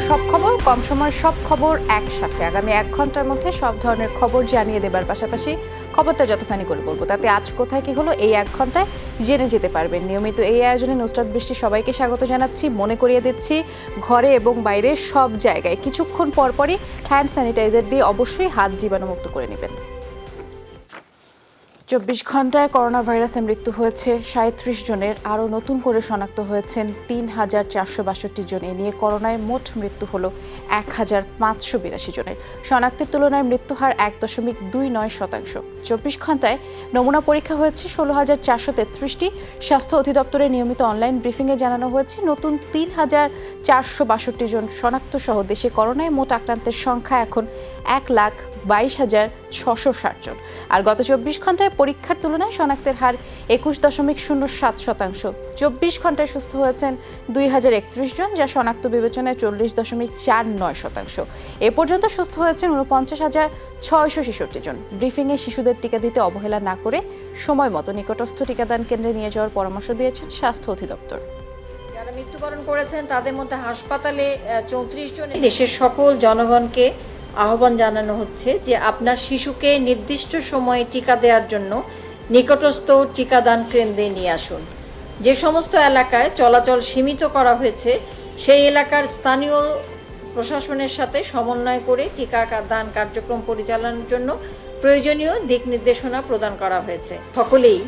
সব খবর, কম সময়ের সব খবর একসাথে আগামী 1 ঘন্টার মধ্যে সব ধরনের খবর জানিয়ে দেবার পাশাপাশি খবরটা যতখানি করে বলবো তাতে আজ কোথায় কি হলো এই 1 ঘন্টায় জেনে যেতে পারবেন। নিয়মিত এই আয়োজনে নুসরাত বৃষ্টি সবাইকে স্বাগত জানাচ্ছি। মনে করিয়ে দিচ্ছি, ঘরে এবং বাইরে সব জায়গায় কিছুক্ষণ পরপরই হ্যান্ড স্যানিটাইজার দিয়ে অবশ্যই হাত জীবাণুমুক্ত করে নেবেন। 24 ঘন্টায় করোনা ভাইরাসে মৃত্যু হয়েছে 37 জনের, আরও নতুন করে শনাক্ত হয়েছেন 3,462 জন। এ নিয়ে করোনায় মোট মৃত্যু হলো 1,582 জনের। শনাক্তের তুলনায় মৃত্যু হার 1.29%। 24 ঘন্টায় নমুনা পরীক্ষা হয়েছে 16,433টি। স্বাস্থ্য অধিদপ্তরের নিয়মিত অনলাইন ব্রিফিংয়ে জানানো হয়েছে নতুন 3,462 জন শনাক্ত সহ দেশে করোনায় মোট আক্রান্তের সংখ্যা এখন 1,22,660 জন। আর গত 24 ঘন্টায় পরীক্ষার তুলনায় শনাক্তের হার 21.07%। 24 ঘন্টায় সুস্থ হয়েছেন 2,031 জন, যা শনাক্ত বিবেচনায় 40.49%। এ পর্যন্ত সুস্থ হয়েছেন 49,666 জন। ব্রিফিংয়ে শিশুদের টিকা দিতে অবহেলা না করে সময় মতো নিকটস্থ টিকাদান কেন্দ্রে নিয়ে যাওয়ার পরামর্শ দিয়েছেন স্বাস্থ্য অধিদপ্তর। যারা মৃত্যুবরণ করেছেন তাদের মধ্যে হাসপাতালে 34 জন। দেশের সকল জনগণকে আহ্বান জানানো হচ্ছে যে আপনার শিশুকে নির্দিষ্ট সময়ে টিকা দেওয়ার জন্য নিকটস্থ টিকাদান কেন্দ্রে নিয়ে আসুন। যে সমস্ত এলাকায় চলাচল সীমিত করা হয়েছে সেই এলাকার স্থানীয় প্রশাসনের সাথে সমন্বয় করে টিকা দান কার্যক্রম পরিচালনার জন্য প্রয়োজনীয় দিক নির্দেশনা প্রদান করা হয়েছে। সকলেই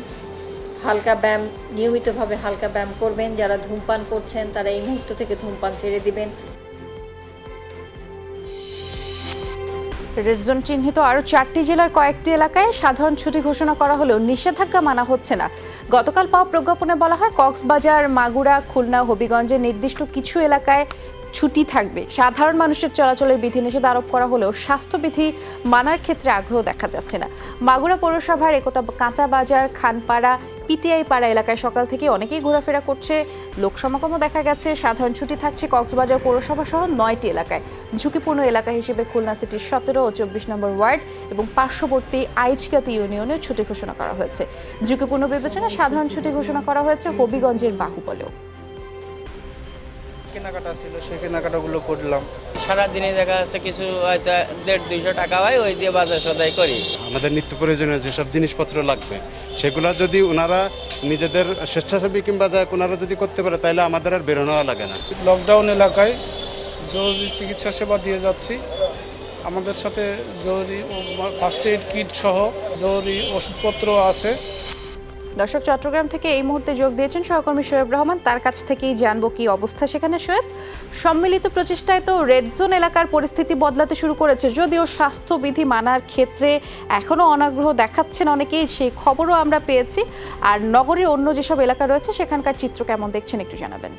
হালকা ব্যায়াম, নিয়মিতভাবে হালকা ব্যায়াম করবেন। যারা ধূমপান করছেন তারা এই মুহূর্ত থেকে ধূমপান ছেড়ে দিবেন। রেড জোন চিহ্নিত আরও 4টি জেলার কয়েকটি এলাকায় সাধারণ ছুটি ঘোষণা করা হলেও নিষেধাজ্ঞা মানা হচ্ছে না। গতকাল পাওয়া প্রজ্ঞাপনে বলা হয় কক্সবাজার, মাগুরা, খুলনা, হবিগঞ্জে নির্দিষ্ট কিছু এলাকায় ছুটি থাকবে। সাধারণ মানুষের চলাচলের বিধিনিষেধ আরোপ করা হলেও স্বাস্থ্যবিধি মানার ক্ষেত্রে আগ্রহ দেখা যাচ্ছে না। মাগুরা পৌরসভার একতা কাঁচা বাজার, খানপাড়া, পিটিআই পাড়া এলাকায় সকাল থেকে অনেকেই ঘোরাফেরা করছে, লোক সমাগমও দেখা গেছে। সাধারণ ছুটি থাকছে কক্সবাজার পৌরসভা সহ 9টি এলাকায়। ঝুঁকিপূর্ণ এলাকা হিসেবে খুলনা সিটির 17 ও 24 নম্বর ওয়ার্ড এবং পার্শ্ববর্তী আইচকাতি ইউনিয়নের ছুটি ঘোষণা করা হয়েছে। ঝুঁকিপূর্ণ বিবেচনায় সাধারণ ছুটি ঘোষণা করা হয়েছে হবিগঞ্জের বাহুবলেও। কেনাকাটা ছিল, সেই কেনাকাটাগুলো করলাম। সারাদিনে দেখা যাচ্ছে কিছু হয়তো 150-200 টাকা হয়, ওই দিয়ে বাজার সদাই করি। আমাদের নিত্য প্রয়োজনীয় যেসব জিনিসপত্র লাগবে সেগুলো যদি ওনারা নিজেদের স্বেচ্ছাসেবী কিংবা ওনারা যদি করতে পারে তাহলে আমাদের আর বেরোনো লাগে না। লকডাউন এলাকায় জরুরি চিকিৎসা সেবা দিয়ে যাচ্ছি। আমাদের সাথে জরুরি ফার্স্ট এইড কিট সহ জরুরি ওষুধপত্র আছে। দর্শক, চট্টগ্রাম থেকে এই মুহূর্তে যোগ দিয়েছেন সহকর্মী শোয়েব রহমান। তার কাছ থেকেই জানবো কি অবস্থা সেখানে। শোয়েব, সম্মিলিত প্রচেষ্টায় তো রেড জোন এলাকার পরিস্থিতি বদলাতে শুরু করেছে, যদিও স্বাস্থ্যবিধি মানার ক্ষেত্রে এখনও অনাগ্রহ দেখাচ্ছেন অনেকেই, সেই খবরও আমরা পেয়েছি। আর নগরীর অন্য যেসব এলাকা রয়েছে সেখানকার চিত্র কেমন দেখছেন একটু জানাবেন।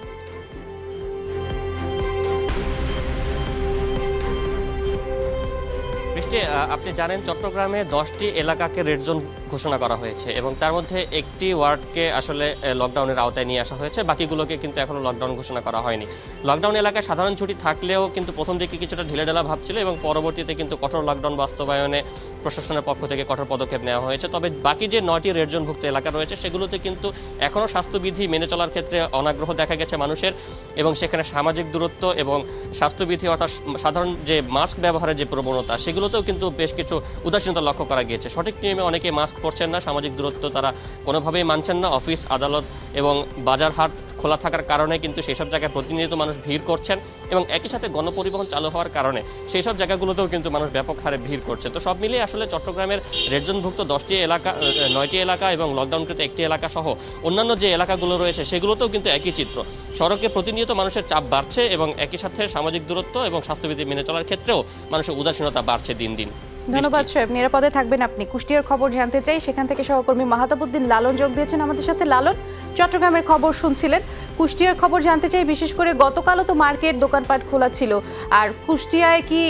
আপনি জানেন চট্টগ্রামে 10টি এলাকাকে রেড জোন ঘোষণা করা হয়েছে এবং তার মধ্যে একটি ওয়ার্ডকে আসলে লকডাউনের আওতায় নিয়ে আসা হয়েছে, বাকিগুলোকে কিন্তু এখনো লকডাউন ঘোষণা করা হয়নি। লকডাউন এলাকায় সাধারণ ছুটি থাকলেও কিন্তু প্রথম দিকে কিছুটা ঢিলেঢালা ভাব ছিল এবং পরবর্তীতে কিন্তু কঠোর লকডাউন বাস্তবায়নে প্রশাসনের পক্ষ থেকে কঠোর পদক্ষেপ নেওয়া হয়েছে। তবে বাকি যে 9টি রেড জোনভুক্ত এলাকা রয়েছে সেগুলোতে কিন্তু এখনও স্বাস্থ্যবিধি মেনে চলার ক্ষেত্রে অনাগ্রহ দেখা গেছে মানুষের, এবং সেখানে সামাজিক দূরত্ব এবং স্বাস্থ্যবিধি অর্থাৎ সাধারণ যে মাস্ক ব্যবহারের যে প্রবণতা সেগুলোতেও কিন্তু বেশ কিছু উদাসীনতা লক্ষ্য করা গিয়েছে। সঠিক নিয়মে অনেকে মাস্ক পরছেন না, সামাজিক দূরত্ব তারা কোনোভাবেই মানছেন না। অফিস, আদালত এবং বাজার হাট খোলা থাকার কারণে কিন্তু সেই সব জায়গায় প্রতিনিয়ত মানুষ ভিড় করছেন এবং একই সাথে গণপরিবহন চালু হওয়ার কারণে সেই সব জায়গাগুলোতেও কিন্তু মানুষ ব্যাপক হারে ভিড় করছে। তো সব মিলিয়ে আসলে চট্টগ্রামের রেড জোনভুক্ত 10টি এলাকা, 9টি এলাকা এবং লকডাউনকৃত একটি এলাকা সহ অন্যান্য যে এলাকাগুলো রয়েছে সেগুলোতেও কিন্তু একই চিত্র। সড়কে প্রতিনিয়ত মানুষের চাপ বাড়ছে এবং একই সাথে সামাজিক দূরত্ব এবং স্বাস্থ্যবিধি মেনে চলার ক্ষেত্রেও মানুষের উদাসীনতা বাড়ছে দিন দিন। ধন্যবাদ শোয়েব, নিরাপদে থাকবেন আপনি। কুষ্টিয়ার খবর জানতে চাই, সেখান থেকে সহকর্মী মাহাতাবউদ্দিন লালন যোগ দিয়েছেন আমাদের সাথে। লালন, চট্টগ্রামের খবর শুনছিলেন, কুষ্টিয়ার খবর জানতে চাই। বিশেষ করে গতকালও তো মার্কেট, দোকানপাট খোলা ছিল, আর কুষ্টিয়ায় কি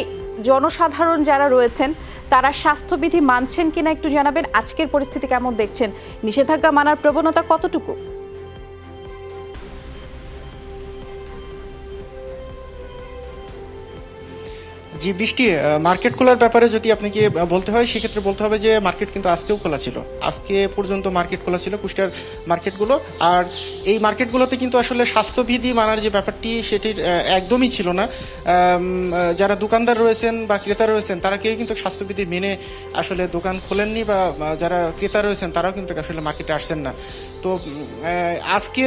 জনসাধারণ যারা রয়েছেন তারা স্বাস্থ্যবিধি মানছেন কিনা একটু জানাবেন। আজকের পরিস্থিতি কেমন দেখছেন, নিষেধাজ্ঞা মানার প্রবণতা কতটুকু? জি বৃষ্টি, মার্কেট খোলার ব্যাপারে যদি আপনাকে বলতে হয় সেক্ষেত্রে বলতে হবে যে মার্কেট কিন্তু আজকেও খোলা ছিল, আজকে পর্যন্ত মার্কেট খোলা ছিল কুষ্টিয়ার মার্কেটগুলো। আর এই মার্কেটগুলোতে কিন্তু আসলে স্বাস্থ্যবিধি মানার যে ব্যাপারটি সেটির একদমই ছিল না। যারা দোকানদার রয়েছেন বা ক্রেতা রয়েছেন তারা কেউ কিন্তু স্বাস্থ্যবিধি মেনে আসলে দোকান খোলেননি, বা যারা ক্রেতা রয়েছেন তারাও কিন্তু আসলে মার্কেটে আসছেন না। তো আজকে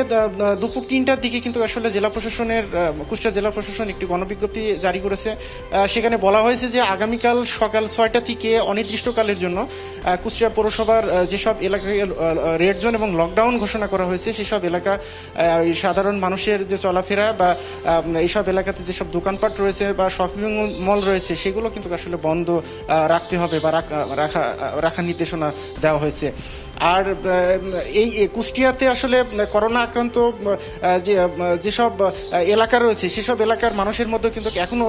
দুপুর 3টার দিকে কিন্তু আসলে জেলা প্রশাসনের কুষ্টিয়া জেলা প্রশাসন একটি গণবিজ্ঞপ্তি জারি করেছে। সেখানে বলা হয়েছে যে আগামীকাল সকাল 6টা থেকে অনির্দিষ্টকালের জন্য কুষ্টিয়া পৌরসভার যেসব এলাকায় রেড জোন এবং লকডাউন ঘোষণা করা হয়েছে সেসব এলাকা সাধারণ মানুষের যে চলাফেরা বা এইসব এলাকাতে যেসব দোকানপাট রয়েছে বা শপিং মল রয়েছে সেগুলো কিন্তু আসলে বন্ধ রাখতে হবে বা রাখার নির্দেশনা দেওয়া হয়েছে। আর এই কুষ্টিয়াতে আসলে করোনা আক্রান্ত যেসব এলাকা রয়েছে সেসব এলাকার মানুষের মধ্যে কিন্তু এখনো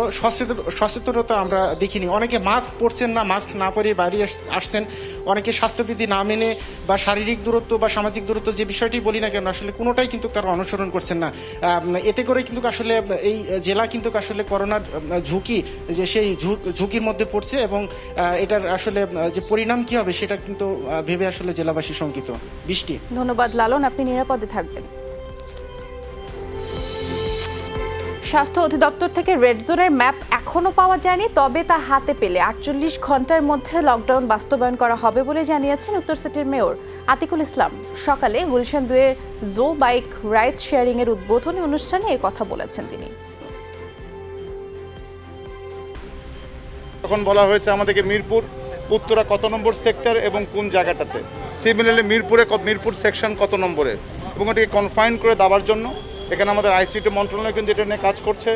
সচেতনতা আমরা দেখিনি। অনেকে মাস্ক পরছেন না, মাস্ক না পরে বাইরে আসছেন, অনেকে স্বাস্থ্যবিধি না মেনে বা শারীরিক দূরত্ব বা সামাজিক দূরত্ব যে বিষয়টি বলি না কেন আসলে কোনোটাই কিন্তু তারা অনুসরণ করছেন না। এতে করে কিন্তু আসলে এই জেলা কিন্তু আসলে করোনার ঝুঁকি যে সেই ঝুঁকির মধ্যে পড়ছে, এবং এটার আসলে যে পরিণাম কি হবে সেটা কিন্তু ভেবে আসলে জেলাবাসী শঙ্কিত। বৃষ্টি, ধন্যবাদ লালন, আপনি নিরাপদে থাকবেন। স্বাস্থ্য অধিদপ্তর থেকে রেড জোনের ম্যাপ এখনো পাওয়া যায়নি, তবে তা হাতে পেলে 48 ঘন্টার মধ্যে লকডাউন বাস্তবায়ন করা হবে বলে জানিয়েছেন উত্তর সিটির মেয়র আতিকুল ইসলাম। সকালে গুলশান 2-এর জো বাইক রাইড শেয়ারিং এর উদ্বোধনী অনুষ্ঠানে এই কথা বলেছেন তিনি। তখন বলা হয়েছে আমাদেরকে মিরপুর উত্তরা কত নম্বর সেক্টর এবং কোন জায়গাটাতে, সিমিলারলি মিরপুর সেকশন কত নম্বরে, এবং এটাকে কনফাইন করে দেওয়ার জন্য এখানে আমাদের আইসিটি মন্ত্রণালয় কিন্তু এটা নিয়ে কাজ করছে।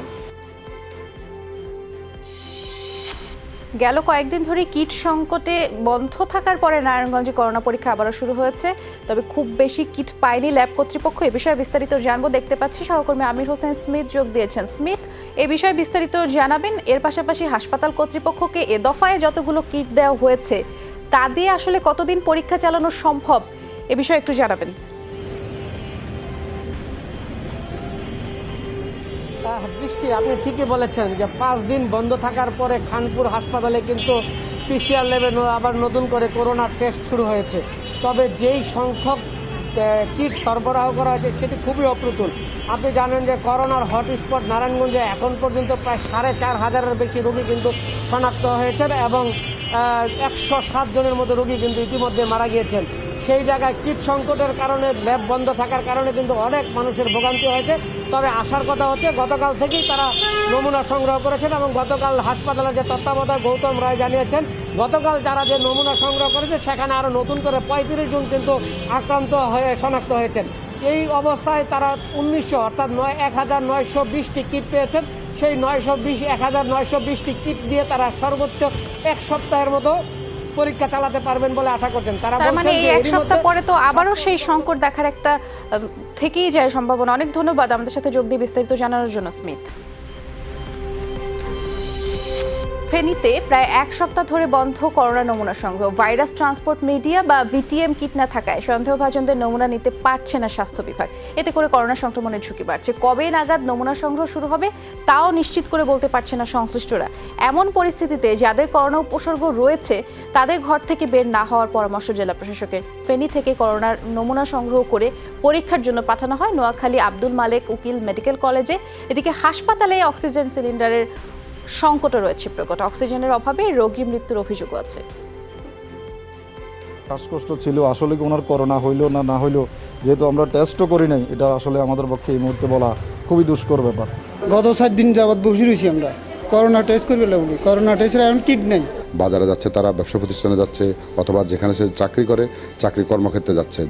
গেল কয়েকদিন ধরে কিট সংকটে বন্ধ থাকার পরে নারায়ণগঞ্জে করোনা পরীক্ষা আবারও শুরু হয়েছে, তবে খুব বেশি কিট পায়নি ল্যাব কর্তৃপক্ষ। এ বিষয়ে বিস্তারিত জানবো, দেখতে পাচ্ছি সহকর্মী আমির হোসেন স্মিথ যোগ দিয়েছেন। স্মিথ, এ বিষয়ে বিস্তারিত জানাবেন। এর পাশাপাশি হাসপাতাল কর্তৃপক্ষকে এ দফায় যতগুলো কিট দেওয়া হয়েছে তা দিয়ে আসলে কতদিন পরীক্ষা চালানো সম্ভব, এ বিষয়ে একটু জানাবেন। বৃষ্টি, আপনি ঠিকই বলেছেন যে 5 দিন বন্ধ থাকার পরে খানপুর হাসপাতালে কিন্তু পিসিআর ল্যাবে আবার নতুন করে করোনা টেস্ট শুরু হয়েছে। তবে যেই সংখ্যক কিট সরবরাহ করা হয়েছে সেটি খুবই অপ্রতুল। আপনি জানেন যে করোনার হটস্পট নারায়ণগঞ্জে এখন পর্যন্ত প্রায় 5,500-এর বেশি রোগী কিন্তু শনাক্ত হয়েছেন, এবং 107 জনের মতো রোগী কিন্তু ইতিমধ্যে মারা গিয়েছেন। সেই জায়গায় কিট সংকটের কারণে ল্যাব বন্ধ থাকার কারণে কিন্তু অনেক মানুষের ভোগান্তি হয়েছে। তবে আসার কথা হচ্ছে গতকাল থেকেই তারা নমুনা সংগ্রহ করেছেন, এবং গতকাল হাসপাতালের যে তত্ত্বাবধায়ক গৌতম রায় জানিয়েছেন গতকাল যারা যে নমুনা সংগ্রহ করেছে সেখানে আরও নতুন করে 35 জন কিন্তু আক্রান্ত হয়ে শনাক্ত হয়েছেন। এই অবস্থায় তারা 1900 অর্থাৎ 1920টি কিট পেয়েছেন। সেই 1920 কিট দিয়ে তারা সর্বোচ্চ 1 সপ্তাহের মতো পরীক্ষা চালাতে পারবেন বলে আশা করছেন তারা। তার মানে এই 1 সপ্তাহ পরে তো আবারও সেই সংকট দেখার একটা থেকেই যায় সম্ভাবনা। অনেক ধন্যবাদ আমাদের সাথে যোগ দিয়ে বিস্তারিত জানানোর জন্য স্মিথ। ফেনীতে প্রায় 1 সপ্তাহ ধরে বন্ধ করোনা নমুনা সংগ্রহ। ভাইরাস ট্রান্সপোর্ট মিডিয়া বা ভিটিএম কিট না থাকায় সন্দেহভাজনদের নমুনা নিতে পারছে না স্বাস্থ্য বিভাগ। এতে করে করোনা সংক্রমণের ঝুঁকি বাড়ছে। কবে নাগাদ নমুনা সংগ্রহ শুরু হবে তাও নিশ্চিত করে বলতে পারছে না সংশ্লিষ্টরা। এমন পরিস্থিতিতে যাদের করোনা উপসর্গ রয়েছে তাদের ঘর থেকে বের না হওয়ার পরামর্শ জেলা প্রশাসকের। ফেনী থেকে করোনার নমুনা সংগ্রহ করে পরীক্ষার জন্য পাঠানো হয় নোয়াখালী আব্দুল মালেক উকিল মেডিকেল কলেজে। এদিকে হাসপাতালে অক্সিজেন সিলিন্ডারের সংকটও রয়েছে প্রকট। অক্সিজেনের অভাবে রোগী মৃত্যুর অভিযোগও আছে। শ্বাসকষ্ট ছিল, আসলে কি ওনার করোনা হইলো না হইলো, যেহেতু আমরা টেস্টও করি নাই, এটা আসলে আমাদের পক্ষে এই মুহূর্তে বলা খুবই দুষ্কর ব্যাপার। গত 7 দিন যাবৎ বসে রয়েছি আমরা, করোনা টেস্ট করবে বলি, করোনা টেস্টের এখন কিট নেই। বাজারে যাচ্ছে, তারা ব্যবসা প্রতিষ্ঠানে যাচ্ছে, অথবা যেখানে সে চাকরি করে চাকরি কর্মক্ষেত্রে যাচ্ছে,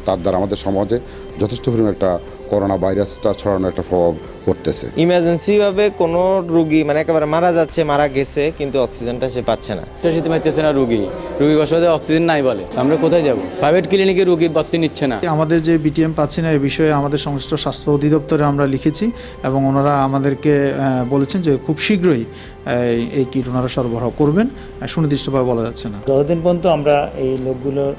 তার দ্বারা আমাদের সমাজে যথেষ্ট পরিমাণে একটা করোনা ভাইরাসটা ছড়ানোর একটা প্রভাব পড়তেছে। ইমার্জেন্সিভাবে কোনো রুগী মানে একেবারে মারা যাচ্ছে, মারা গেছে, কিন্তু অক্সিজেনটা সে পাচ্ছে না। সেটা পাইতেছে না রুগী বসবাসে অক্সিজেন নাই বলে আমরা কোথায় যাব? প্রাইভেট ক্লিনিকে রুগী ভর্তি নিচ্ছে না। আমাদের যে বিটিএম পাচ্ছি না এই বিষয়ে আমাদের সংশ্লিষ্ট স্বাস্থ্য অধিদপ্তরে আমরা লিখেছি, এবং ওনারা আমাদেরকে বলেছেন যে খুব শীঘ্রই এই কিট ওনারা সরবরাহ করবেন, সুনির্দিষ্টভাবে বলা যাচ্ছে না। যতদিন পর্যন্ত আমরা এই লোকগুলোর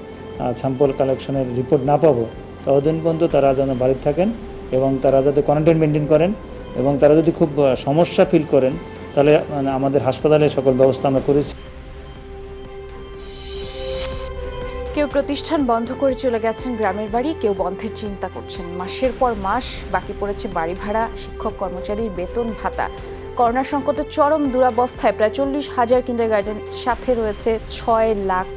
স্যাম্পল কালেকশনের রিপোর্ট না পাবো ততদিন পর্যন্ত তারা যেন বাড়িতে থাকেন, এবং তারা যাতে কোয়ারেন্টাইন মেনটেন করেন, এবং তারা যদি খুব সমস্যা ফিল করেন তাহলে মানে আমাদের হাসপাতালে সকল ব্যবস্থা আমরা করেছি। কেউ প্রতিষ্ঠান বন্ধ করে চলে গেছেন গ্রামের বাড়ি, কেউ বন্ধের চিন্তা করছেন। মাসের পর মাস বাকি পড়েছে বাড়ি ভাড়া, শিক্ষক কর্মচারীর বেতন ভাতা। করোনা সংকটের চরম দুরবস্থায় প্রায় 40,000 কিন্ডারগার্টেন, সাথে রয়েছে 6 লাখ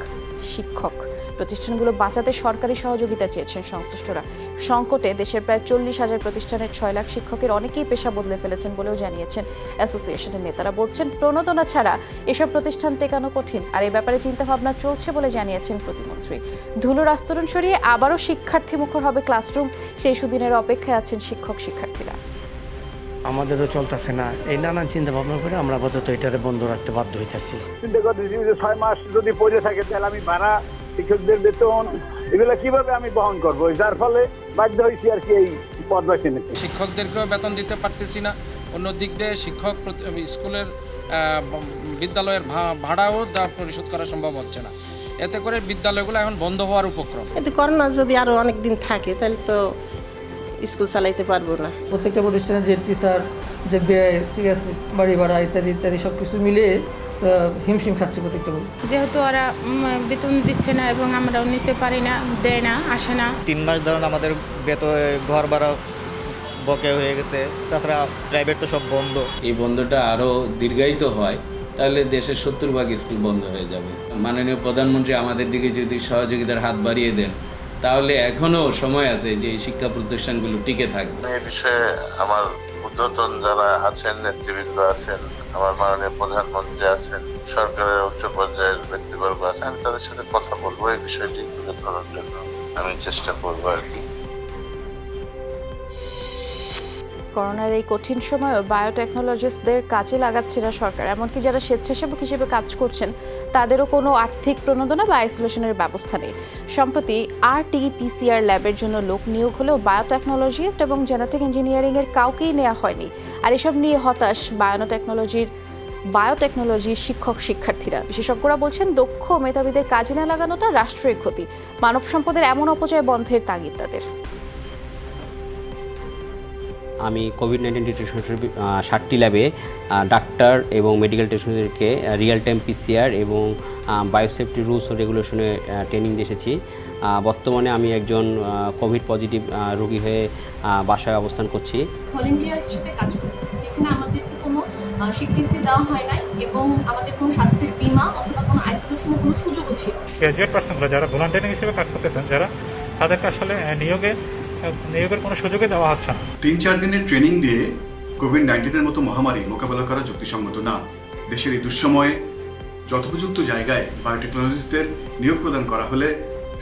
শিক্ষক। প্রতিষ্ঠানগুলো বাঁচাতে সরকারি সহযোগিতা চেয়েছেন সংশ্লিষ্টরা। সংকটে দেশের প্রায় 40,000 প্রতিষ্ঠানের 6 লাখ শিক্ষকের অনেকেই পেশা বদলে ফেলেছেন বলেও জানিয়েছেন অ্যাসোসিয়েশনের নেতারা। বলছেন প্রণোদনা ছাড়া এসব প্রতিষ্ঠান টেকানো কঠিন, আর এই ব্যাপারে চিন্তাভাবনা চলছে বলে জানিয়েছেন প্রতিমন্ত্রী। ধুলোর আস্তরণ সরিয়ে আবারও শিক্ষার্থী মুখর হবে ক্লাসরুম, সেই সুদিনের অপেক্ষায় আছেন শিক্ষক শিক্ষার্থীরা। আমাদেরও চলতেছে না, এই নানান চিন্তা ভাবনা করে আমরা আপাতত এটারে বন্ধ রাখতে বাধ্য হইতেছি। চিন্তা করতেছি যে 6 মাস যদি পড়ে থাকে তাহলে আমি ভাড়া, শিক্ষকদের বেতন এগুলো কিভাবে আমি বহন করবো, যার ফলে বাধ্য হয়েছি আর কি এই পদ বেছে নিতে। শিক্ষকদেরকেও বেতন দিতে পারতেছি না, অন্য দিক দিয়ে শিক্ষক স্কুলের বিদ্যালয়ের ভাড়াও পরিশোধ করা সম্ভব হচ্ছে না। এতে করে বিদ্যালয়গুলো এখন বন্ধ হওয়ার উপক্রম। এতে করোনা যদি আরো অনেক দিন থাকে তাহলে তো স্কুল চালাইতে পারবো না। প্রত্যেকটা প্রতিষ্ঠানে যে টিচার, যে ব্যয়, ঠিক আছে, বাড়ি ভাড়া ইত্যাদি ইত্যাদি সব কিছু মিলিয়ে হিমশিম খাচ্ছে প্রত্যেকটা। যেহেতু ওরা বেতন দিচ্ছে না এবং আমরাও নিতে পারি না, দেয় না, আসে না। 3 মাস ধরুন আমাদের বেতন, ঘর ভাড়া বকে হয়ে গেছে, তাছাড়া প্রাইভেট তো সব বন্ধ। এই বন্ধটা আরও দীর্ঘায়িত হয় তাহলে দেশের 70% স্কুল বন্ধ হয়ে যাবে। মাননীয় প্রধানমন্ত্রী আমাদের দিকে যদি সহযোগিতার হাত বাড়িয়ে দেন তাহলে এখনো সময় আছে যে শিক্ষা প্রতিষ্ঠানগুলো টিকে থাকবে। এই বিষয়ে আমার ঊর্ধ্বতন যারা আছেন, নেতৃবৃন্দ আছেন, আমার মাননীয় প্রধানমন্ত্রী আছেন, সরকারের উচ্চ পর্যায়ের ব্যক্তিবর্গ আছেন, আমি তাদের সাথে কথা বলবো এই বিষয়টি তুলে ধরার জন্য আমি চেষ্টা করবো আর কি। করোনার এই কঠিন সময়ে বায়োটেকনোলজিস্টদের কাজে লাগাচ্ছে না সরকার, এমনকি যারা স্বেচ্ছাসেবক হিসেবে কাজ করছেন তাদেরও কোনো আর্থিক প্রণোদনা বা আইসোলেশনের ব্যবস্থা নেই। সম্প্রতি RT-PCR ল্যাবের জন্য লোক নিয়োগ হলেও বায়োটেকনোলজিস্ট এবং জেনেটিক ইঞ্জিনিয়ারিংয়ের কাউকেই নেওয়া হয়নি। আর এসব নিয়ে হতাশ বায়োটেকনোলজির শিক্ষক শিক্ষার্থীরা। বিশেষজ্ঞরা বলছেন দক্ষ মেধাবীদের কাজে না লাগানোটা রাষ্ট্রের ক্ষতি। মানব সম্পদের এমন অপচয় বন্ধের তাগিদ তাদের। আমি কোভিড-19 ডিটেকশনের 7টি ল্যাবে ডাক্তার এবং মেডিকেল টেকনিশিয়ানদেরকে রিয়েল টাইম PCR এবং বায়োসেফটি রুলস ও রেগুলেশনে ট্রেনিং দিয়ে এসেছি। বর্তমানে আমি একজন কোভিড পজিটিভ রোগী হয়ে বাসায় অবস্থান করছি। ভলান্টিয়ার হিসেবে কাজ করেছি, যেখানে আমাদেরকে কোনো স্বীকৃতি দেওয়া হয় নাই এবং আমাদের কোনো স্বাস্থ্যের বীমা অথবা কোনো আইসোলেশনের কোনো সুযোগও ছিল। গ্র্যাজুয়েট পার্সনরা যারা ভলান্টিয়ারিং হিসেবে কাজ করতেছেন, যারা তাদেরকে আসলে নিয়োগের কোনো সুযোগই দেওয়া হচ্ছে না। 3-4 দিনের ট্রেনিং দিয়ে কোভিড-19 মতো মহামারী মোকাবেলা করা যুক্তিসঙ্গত না। দেশের এই দুঃসময়ে যথোপযুক্ত জায়গায় বায়োটেকনোলজিস্টদের নিয়োগ প্রদান করা হলে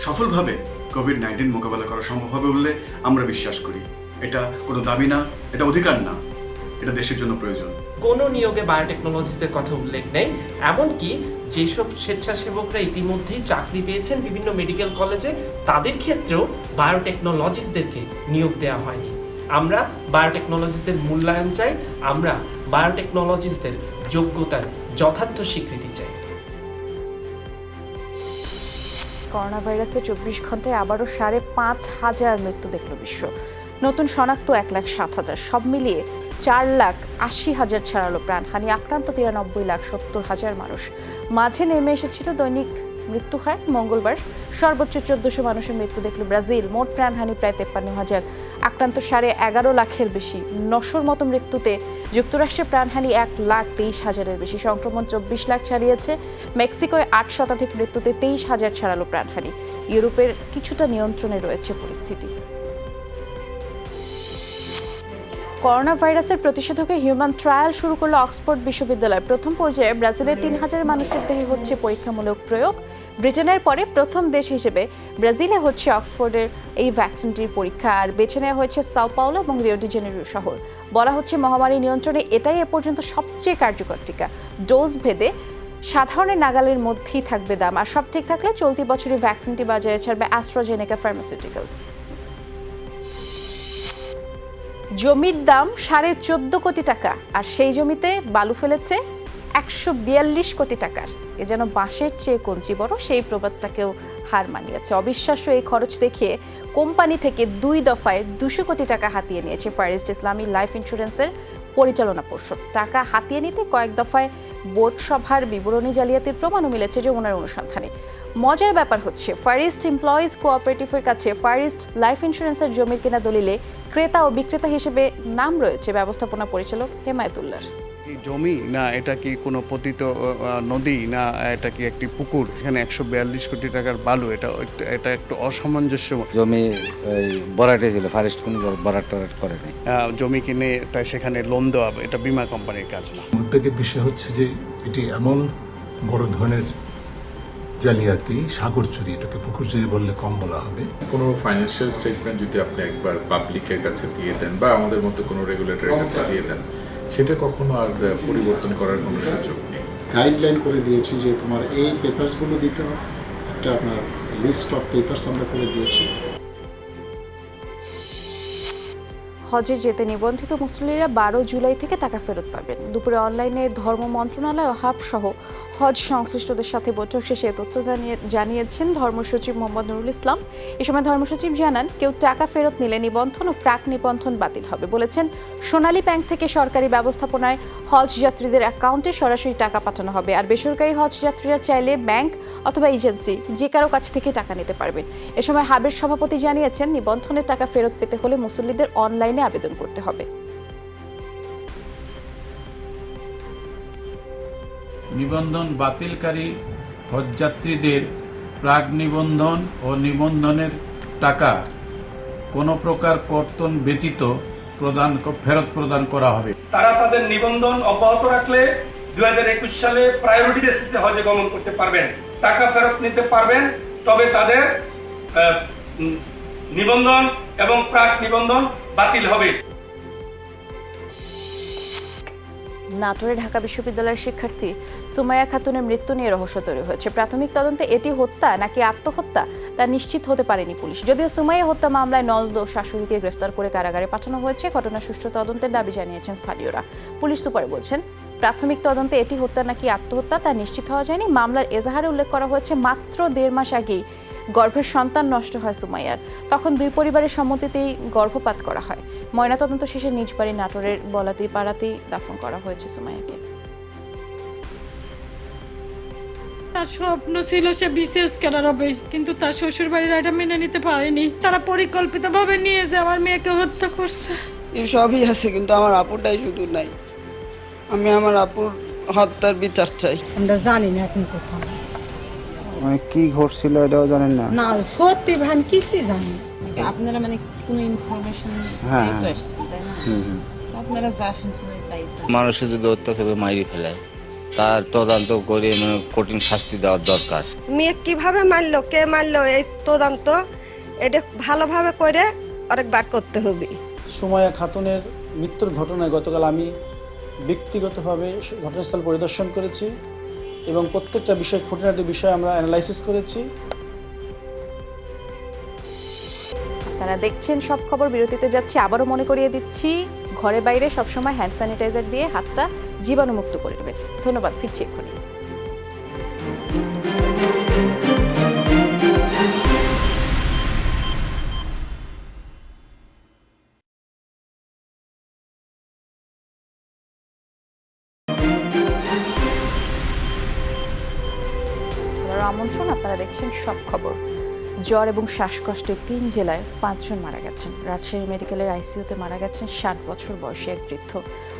সফলভাবে কোভিড-19 মোকাবেলা করা সম্ভব হবে বলে আমরা বিশ্বাস করি। এটা কোনো দাবি না, এটা অধিকার না, এটা দেশের জন্য প্রয়োজন। কোনো নিয়োগে বায়োটেকনোলজিস্টদের কথা উল্লেখ নেই, এমনকি যেসব স্বেচ্ছাসেবকরা ইতিমধ্যেই চাকরি পেয়েছেন বিভিন্ন মেডিকেল কলেজে, তাদের ক্ষেত্রেও বায়োটেকনোলজিস্টদেরকে নিয়োগ দেওয়া হয়নি। আমরা বায়োটেকনোলজিস্টদের মূল্যায়ন চাই, আমরা বায়োটেকনোলজিস্টদের যোগ্যতার যথার্থ স্বীকৃতি চাই। করোনা ভাইরাসে 24 ঘন্টায় আবারও 5,500 মৃত্যু দেখল বিশ্ব। নতুন শনাক্ত 1,07,000, সব মিলিয়ে 4,80,000 ছাড়ালো প্রাণহানি। আক্রান্ত 93,70,000 মানুষ। মাঝে নেমে এসেছিল দৈনিক মৃত্যু হার। মঙ্গলবার সর্বোচ্চ 1,400 মানুষের মৃত্যু দেখল ব্রাজিল। মোট প্রাণহানি প্রায় 53,000, আক্রান্ত 11.5 লাখের বেশি। 900-র মতো মৃত্যুতে যুক্তরাষ্ট্রের প্রাণহানি 1,23,000-এর বেশি। সংক্রমণ 24 লাখ ছাড়িয়েছে। মেক্সিকোয় 8 শতাধিক মৃত্যুতে 23,000 ছাড়ালো প্রাণহানি। ইউরোপের কিছুটা নিয়ন্ত্রণে রয়েছে পরিস্থিতি। করোনা ভাইরাসের প্রতিষেধকে হিউম্যান ট্রায়াল শুরু করল অক্সফোর্ড বিশ্ববিদ্যালয়। প্রথম পর্যায়ে ব্রাজিলের 3,000 মানুষের দেহে হচ্ছে পরীক্ষামূলক প্রয়োগ। ব্রিটেনের পরে প্রথম দেশ হিসেবে ব্রাজিলে হচ্ছে অক্সফোর্ডের এই ভ্যাকসিনটির পরীক্ষা। আর বেছে নেওয়া হয়েছে সাও পাওলো এবং রিও ডি জেনেরিও শহর। বলা হচ্ছে মহামারী নিয়ন্ত্রণে এটাই এ পর্যন্ত সবচেয়ে কার্যকর টিকা। ডোজ ভেদে সাধারণের নাগালের মধ্যেই থাকবে দাম। আর সব ঠিক থাকলে চলতি বছরই ভ্যাকসিনটি বাজারে ছাড়বে অ্যাস্ট্রাজেনেকা ফার্মাসিউটিক্যালস। জমির দাম 14.5 কোটি টাকা, আর সেই জমিতে বালু ফেলেছে 142 কোটি টাকার। এ যেন বাঁশের চেয়ে কঞ্চি বড়, সেই প্রবাদটাকেও হার মানিয়েছে। অবিশ্বাস্য এই খরচ দেখিয়ে কোম্পানি থেকে 2 দফায় 200 কোটি টাকা হাতিয়ে নিয়েছে ফার ইস্ট ইসলামী লাইফ ইন্স্যুরেন্সের পরিচালনা পর্ষদ। টাকা হাতিয়ে নিতে কয়েক দফায় বোর্ড সভার বিবরণী জালিয়াতির প্রমাণও মিলেছে যমুনার অনুসন্ধানে। মজার ব্যাপার হচ্ছে, ফার ইস্ট এমপ্লয়িজ কোঅপারেটিভের কাছে ফার ইস্ট লাইফ ইন্স্যুরেন্সের জমির কেনা দলিলে ক্রেতা ও বিক্রেতা হিসেবে নাম রয়েছে ব্যবস্থাপনা পরিচালক হেমায়েতুল্লাহর। জমি না এটা কি কোনো পতিত নদী না এটা কি একটি পুকুর? এখানে 142 কোটি টাকার বালু, এটা একটু অসামঞ্জস্য। জমি বরাটে ছিল, ফরেস্ট কোনো বরাট টরাট করেনি। জমি কিনে তাই সেখানে লোন দেওয়া, এটা বীমা কোম্পানির কাজ না। উদ্বেগের বিষয় হচ্ছে যে এটি এমন বড় ধরনের জালিয়াতি, সাগর চুরি, এটাকে পুকুর চুরি বললে কম বলা হবে। কোনো ফাইন্যান্সিয়াল স্টেটমেন্ট যদি আপনি একবার পাবলিকের কাছে দিয়ে দেন বা আমাদের মতো কোনো রেগুলেটরের কাছে দিয়ে দেন, সেটা কখনো আর পরিবর্তন করার কোনো সুযোগ নেই। গাইডলাইন করে দিয়েছি যে তোমার এই পেপারসগুলো দিতে হবে, একটা আপনার লিস্ট অফ পেপারস আমরা করে দিয়েছি। হজে যেতে নিবন্ধিত মুসল্লিরা 12 জুলাই থেকে টাকা ফেরত পাবেন। দুপুরে অনলাইনে ধর্ম মন্ত্রণালয় ও হাব সহ হজ সংশ্লিষ্টদের সাথে বৈঠক শেষে তথ্য জানিয়েছেন ধর্মসচিব মোহাম্মদ নুরুল ইসলাম। এ সময় ধর্মসচিব জানান, কেউ টাকা ফেরত নিলে নিবন্ধন ও প্রাক নিবন্ধন বাতিল হবে। বলেছেন, সোনালী ব্যাংক থেকে সরকারি ব্যবস্থাপনায় হজ যাত্রীদের অ্যাকাউন্টে সরাসরি টাকা পাঠানো হবে। আর বেসরকারি হজ যাত্রীরা চাইলে ব্যাংক অথবা এজেন্সি যে কারো কাছ থেকে টাকা নিতে পারবেন। এ সময় হাবের সভাপতি জানিয়েছেন, নিবন্ধনের টাকা ফেরত পেতে হলে মুসল্লিদের অনলাইনে আবেদন করতে হবে। নিবন্ধন বাতিলকারী হজযাত্রীদের প্রাক নিবন্ধন ও নিবন্ধনের টাকা কোনো প্রকার কর্তন ব্যতীত ফেরত প্রদান করা হবে। তারা তাদের নিবন্ধন অব্যাহত রাখলে 2021 সালে প্রায়োরিটি বেসিসে হজে গমন করতে পারবেন, টাকা ফেরত নিতে পারবেন। তবে তাদের নিবন্ধন এবং প্রাক নিবন্ধন বাতিল হবে। নাটোরে ঢাকা বিশ্ববিদ্যালয়ের শিক্ষার্থী সুমাইয়া খাতুনের মৃত্যু নিয়ে রহস্য তৈরি হয়েছে। প্রাথমিক তদন্তে এটি হত্যা নাকি আত্মহত্যা তা নিশ্চিত হতে পারেনি পুলিশ। যদিও সুমাইয়া হত্যা মামলায় ননদ ও শাশুড়িকে গ্রেফতার করে কারাগারে পাঠানো হয়েছে। ঘটনার সুষ্ঠু তদন্তের দাবি জানিয়েছেন স্থানীয়রা। পুলিশ সুপার বলছেন, প্রাথমিক তদন্তে এটি হত্যা নাকি আত্মহত্যা তা নিশ্চিত হওয়া যায়নি। মামলার এজাহারে উল্লেখ করা হয়েছে, মাত্র 1.5 মাস আগেই গর্ভের সন্তান নষ্ট হয় সুমাইয়ার। তখন দুই পরিবারের সম্মতিতেই গর্ভপাত করা হয়। ময়নাতদন্ত শেষে নিজ বাড়ি নাটোরের বলাতি পাড়াতেই দাফন করা হয়েছে সুমাইয়াকে। তার স্বপ্ন ছিল সে বিসিএস ক্যাডার হবে, কিন্তু তার শ্বশুর বাড়িরা এটা মেনে নিতে পারেনি। তারা পরিকল্পিতভাবে নিয়ে যে আমার মেয়েকে হত্যা করছে। এই সবই আছে, কিন্তু আমার আপুটাই শুধু নাই। আমি আমার আপুর হত্যার বিচার চাই। আমরা জানি না এখন কোথাও কি ঘটছিল এটাও জানেন না? না, সত্যি ভাই কিছুই জানি। আপনারা মানে কোনো ইনফরমেশন তাই না? আপনারা যা শুনছেন তাই। মানুষের যদি অত্যাচার মাইরে ফেলে, তার তদন্ত করে কঠিন শাস্তি দেওয়ার দরকার। মেয়ে কিভাবে মারলো, কে মারলো, এই তদন্ত এটা ভালোভাবে করে আরেকবার করতে হবে। সুমাইয়া খাতুনের মৃত্যুর ঘটনায় গতকাল আমি ব্যক্তিগতভাবে ঘটনাস্থল পরিদর্শন করেছি এবং প্রত্যেকটা বিষয়, খুঁটিনাটি বিষয় আমরা অ্যানালাইসিস করেছি। তারা দেখছেন সব খবর। বিরতিতে যাচ্ছি, আবারও মনে করিয়ে দিচ্ছি, ঘরে বাইরে সবসময় হ্যান্ড স্যানিটাইজার দিয়ে হাতটা জীবাণুমুক্ত করে নেবেন। ধন্যবাদ, ফিরছি এক্ষুনি। আমন্ত্রণ, আপনারা দেখছেন সব খবর। জ্বর এবং শ্বাসকষ্টে 3 জেলায় 5 জন মারা গেছেন। রাজশাহী মেডিকেলের আইসিইউতে মারা গেছেন 60 বছর বয়সী এক বৃদ্ধ।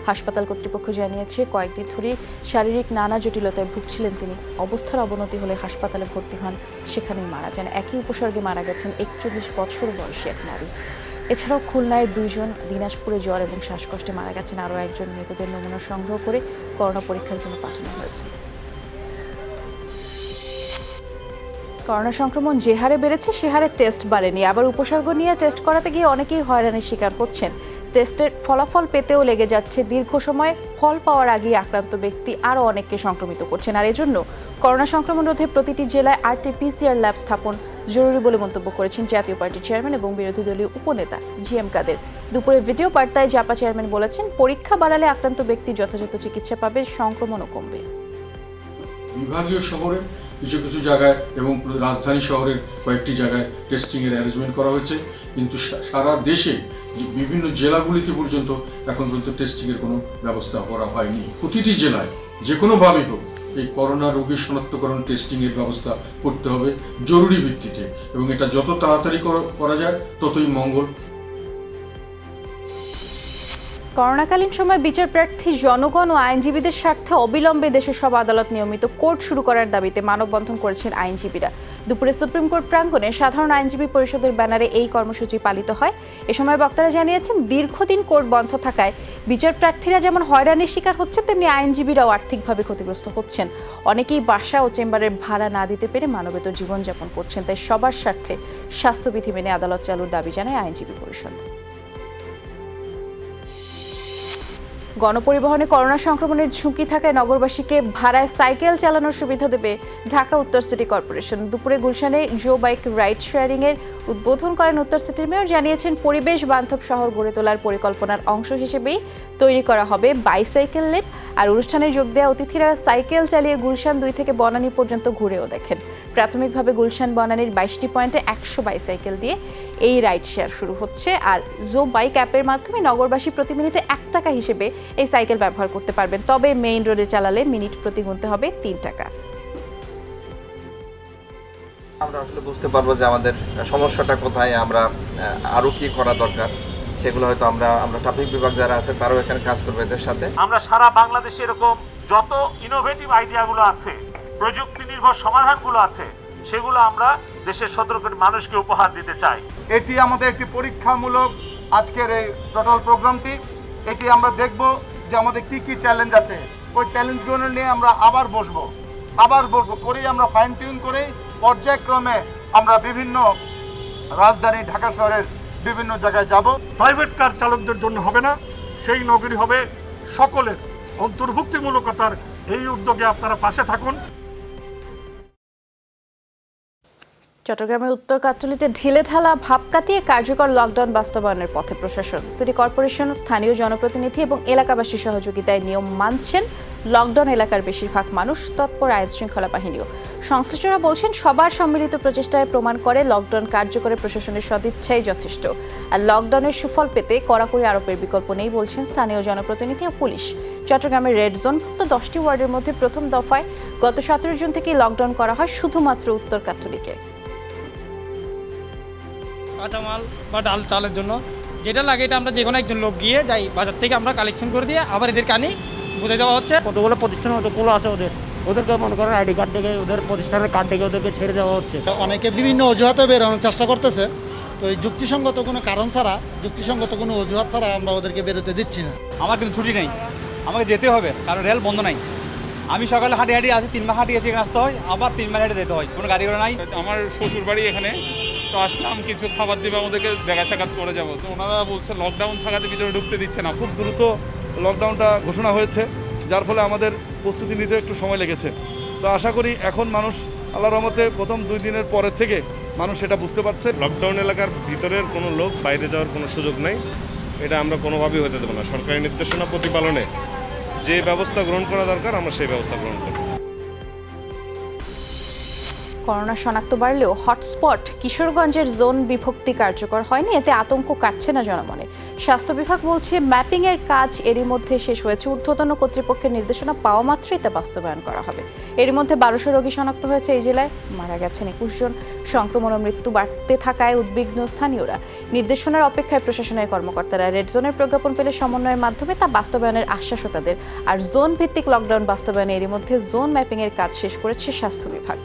হাসপাতাল কর্তৃপক্ষ জানিয়েছে, কয়েকদিন ধরে শারীরিক নানা জটিলতায় ভুগছিলেন তিনি। অবস্থার অবনতি হলে হাসপাতালে ভর্তি হন, সেখানেই মারা যান। একই উপসর্গে মারা গেছেন 41 বছর বয়সী এক নারী। এছাড়াও খুলনায় 2 জন, দিনাজপুরে জ্বর এবং শ্বাসকষ্টে মারা গেছেন আরও একজন। মৃতদের নমুনা সংগ্রহ করে করোনা পরীক্ষার জন্য পাঠানো হয়েছে। করোনা সংক্রমণ যে হারে বেড়েছে সে হারে টেস্ট বাড়েনি। আবার উপসর্গ নিয়ে টেস্ট করাতে গিয়ে অনেকেই হয়রানির শিকার হচ্ছেন। টেস্টের ফলাফল পেতেও লেগে যাচ্ছে দীর্ঘ সময়। ফল পাওয়ার আগেই আক্রান্ত ব্যক্তি আরও অনেককে সংক্রমিত করছেন। আর এজন্য করোনা সংক্রমণ রোধে প্রতিটি জেলায় RT-PCR ল্যাব স্থাপন জরুরি বলে মন্তব্য করেছেন জাতীয় পার্টির চেয়ারম্যান এবং বিরোধী দলীয় উপনেতা GM কাদের। দুপুরে ভিডিও বার্তায় জাপা চেয়ারম্যান বলেছেন, পরীক্ষা বাড়ালে আক্রান্ত ব্যক্তি যথাযথ চিকিৎসা পাবে, সংক্রমণও কমবে। বিভাগীয় শহরে কিছু কিছু জায়গায় এবং রাজধানী শহরের কয়েকটি জায়গায় টেস্টিংয়ের অ্যারেঞ্জমেন্ট করা হয়েছে, কিন্তু সারা দেশে যে বিভিন্ন জেলাগুলিতে পর্যন্ত এখন পর্যন্ত টেস্টিংয়ের কোনো ব্যবস্থা করা হয়নি। প্রতিটি জেলায় যে কোনোভাবেই হোক এই করোনা রোগীর শনাক্তকরণ টেস্টিংয়ের ব্যবস্থা করতে হবে জরুরি ভিত্তিতে, এবং এটা যত তাড়াতাড়ি করা যায় ততই মঙ্গল। করোনাকালীন সময় বিচার প্রার্থী জনগণ ও আইনজীবীদের স্বার্থে অবিলম্বে দেশের সব আদালত নিয়মিত কোর্ট শুরু করার দাবিতে মানববন্ধন করেছেন আইনজীবীরা। দুপুরে সুপ্রিম কোর্ট প্রাঙ্গণে সাধারণ আইনজীবী পরিষদের ব্যানারে এই কর্মসূচি পালিত হয়। এ সময় বক্তারা জানিয়েছেন, দীর্ঘদিন কোর্ট বন্ধ থাকায় বিচার প্রার্থীরা যেমন হয়রানির শিকার হচ্ছে, তেমনি আইনজীবীরাও আর্থিকভাবে ক্ষতিগ্রস্ত হচ্ছেন। অনেকেই বাসা ও চেম্বারের ভাড়া না দিতে পেরে মানবেতর জীবনযাপন করছেন। তাই সবার স্বার্থে স্বাস্থ্যবিধি মেনে আদালত চালুর দাবি জানায় আইনজীবী পরিষদ। গণপরিবহনে করোনা সংক্রমণের ঝুঁকি থাকায় নগরবাসীকে ভাড়ায় সাইকেল চালানোর সুবিধা দেবে ঢাকা উত্তর সিটি কর্পোরেশন। দুপুরে গুলশানে জো বাইক রাইড শেয়ারিং এর উদ্বোধন করেন উত্তর সিটির মেয়র। জানিয়েছেন, পরিবেশ বান্ধব শহর গড়ে তোলার পরিকল্পনার অংশ হিসেবেই তৈরি করা হবে বাইসাইকেল লেন। আর অনুষ্ঠানে যোগ দেওয়া অতিথিরা সাইকেল চালিয়ে গুলশান 2 থেকে বনানী পর্যন্ত ঘুরেও দেখেন। প্রাথমিকভাবে গুলশান বনানীর 22টি পয়েন্টে 100 বাইসাইকেল দিয়ে এই রাইড শেয়ার শুরু হচ্ছে। আর জো বাইক অ্যাপের মাধ্যমে নগরবাসী প্রতি মিনিটে 1 টাকা হিসেবে এই সাইকেল ব্যবহার করতে পারবেন। তবে মেইন রোডে চালালে মিনিট প্রতি গুনতে হবে 3 টাকা। আমরা আসলে বুঝতে পারবো যে আমাদের সমস্যাটা কোথায়, আমরা আরো কি করা দরকার, সেগুলো হয়তো আমরা ট্রাফিক বিভাগ যারা আছে তারাও এখানে কাজ করবে এদের সাথে। আমরা সারা বাংলাদেশে এরকম যত ইনোভেটিভ আইডিয়াগুলো আছে, প্রযুক্তি নির্ভর সমাধানগুলো আছে, সেগুলো আমরা দেশের 17 কোটি মানুষকে উপহার দিতে চাই। এটি আমাদের একটি পরীক্ষামূলক আজকের এই টোটাল প্রোগ্রামটি। এটি আমরা দেখব যে আমাদের কি কি চ্যালেঞ্জ আছে, ওই চ্যালেঞ্জগুলো নিয়ে আমরা আবার বসবো করেই আমরা ফাইন টিউন করে পর্যায়ক্রমে আমরা বিভিন্ন রাজধানী ঢাকা শহরের বিভিন্ন জায়গায় যাব। প্রাইভেট কার চালকদের জন্য হবে না, সেই নগরী হবে সকলের। অন্তর্ভুক্তিমূলকতার এই উদ্যোগে আপনারা পাশে থাকুন। চট্টগ্রামের উত্তর কাট্টলিতে ঢিলেঢালা ভাব কাটিয়ে কার্যকর লকডাউন বাস্তবায়নের পথে প্রশাসন। সিটি কর্পোরেশন, স্থানীয় জনপ্রতিনিধি এবং এলাকাবাসীর সহযোগিতায় নিয়ম মানছেন লকডাউন এলাকার বেশিরভাগ মানুষ, তৎপর আইন শৃঙ্খলা বাহিনীও। সংশ্লিষ্টরা বলছেন, সবার সম্মিলিত প্রচেষ্টায় প্রমাণ করে লকডাউন কার্যকরে প্রশাসনের সদিচ্ছাই যথেষ্ট। আর লকডাউনের সুফল পেতে কড়াকড়ি আরোপের বিকল্প নেই বলছেন স্থানীয় জনপ্রতিনিধি ও পুলিশ। চট্টগ্রামের রেড জোনভুক্ত 10টি ওয়ার্ডের মধ্যে প্রথম দফায় গত 17 জুন থেকেই লকডাউন করা হয় শুধুমাত্র উত্তর কাট্টলিকে। কাঁচামাল বা ডাল চালের জন্য যেটা লাগে এটা আমরা যে কোনো একজন লোক গিয়ে যাই বাজার থেকে আমরা কালেকশন করে দিয়ে আবার এদেরকে আনি বুঝে দেওয়া হচ্ছে। কতগুলো প্রতিষ্ঠান কতগুলো আছে ওদেরকে মনে করেন আইডি কার্ড থেকে ওদের প্রতিষ্ঠানের কার্ড থেকে ওদেরকে ছেড়ে দেওয়া হচ্ছে। অনেকে বিভিন্ন অজুহাতে বেরোনোর চেষ্টা করতেছে, তো এই যুক্তিসঙ্গত কোনো কারণ ছাড়া, যুক্তিসঙ্গত কোনো অজুহাত ছাড়া আমরা ওদেরকে বেরোতে দিচ্ছি না। আমার কিন্তু ছুটি নেই, আমাকে যেতে হবে, কারণ রেল বন্ধ নাই। আমি সকালে হাঁটি আসি, 3 মাস হাঁটি এসে আসতে হয়, আবার 3 মাস হেঁটে যেতে হয়, কোনো গাড়ি ঘোড়া নাই। আমার শ্বশুর বাড়ি এখানে, তো আসলাম কিছু খাবার দিবে আমাদেরকে, দেখা সাক্ষাৎ করে যাবো। তো ওনারা বলছে লকডাউন থাকাতে ভিতরে ঢুকতে দিচ্ছে না। খুব দ্রুত লকডাউনটা ঘোষণা হয়েছে, যার ফলে আমাদের প্রস্তুতি নিতে একটু সময় লেগেছে। তো আশা করি এখন মানুষ আল্লাহর রহমতে প্রথম 2 দিনের পরের থেকে মানুষ এটা বুঝতে পারছে। লকডাউন এলাকার ভিতরের কোনো লোক বাইরে যাওয়ার কোনো সুযোগ নেই, এটা আমরা কোনোভাবেই হতে দেবো না। সরকারি নির্দেশনা প্রতিপালনে যে ব্যবস্থা গ্রহণ করা দরকার আমরা সেই ব্যবস্থা গ্রহণ করব। করোনা শনাক্ত বাড়লেও হটস্পট কিশোরগঞ্জের জোন বিভক্তি কার্যকর হয়নি, এতে আতঙ্ক কাটছে না জনমনে। স্বাস্থ্য বিভাগ বলছে, ম্যাপিং এর কাজ এরই মধ্যে শেষ হয়েছে। ঊর্ধ্বতন কর্তৃপক্ষের নির্দেশনা পাওয়া মাত্রই তা বাস্তবায়ন করা হবে। এর মধ্যে 1200 রোগী শনাক্ত হয়েছে এই জেলায়, মারা গেছেন 21 জন। সংক্রমণ ও মৃত্যু বাড়তে থাকায় উদ্বিগ্ন স্থানীয়রা। নির্দেশনার অপেক্ষায় প্রশাসনের কর্মকর্তারা। রেড জোনের প্রজ্ঞাপন পেলে সমন্বয়ের মাধ্যমে তা বাস্তবায়নের আশ্বাসও তাদের। আর জোন ভিত্তিক লকডাউন বাস্তবায়নে এরই মধ্যে জোন ম্যাপিং এর কাজ শেষ করেছে স্বাস্থ্য বিভাগ।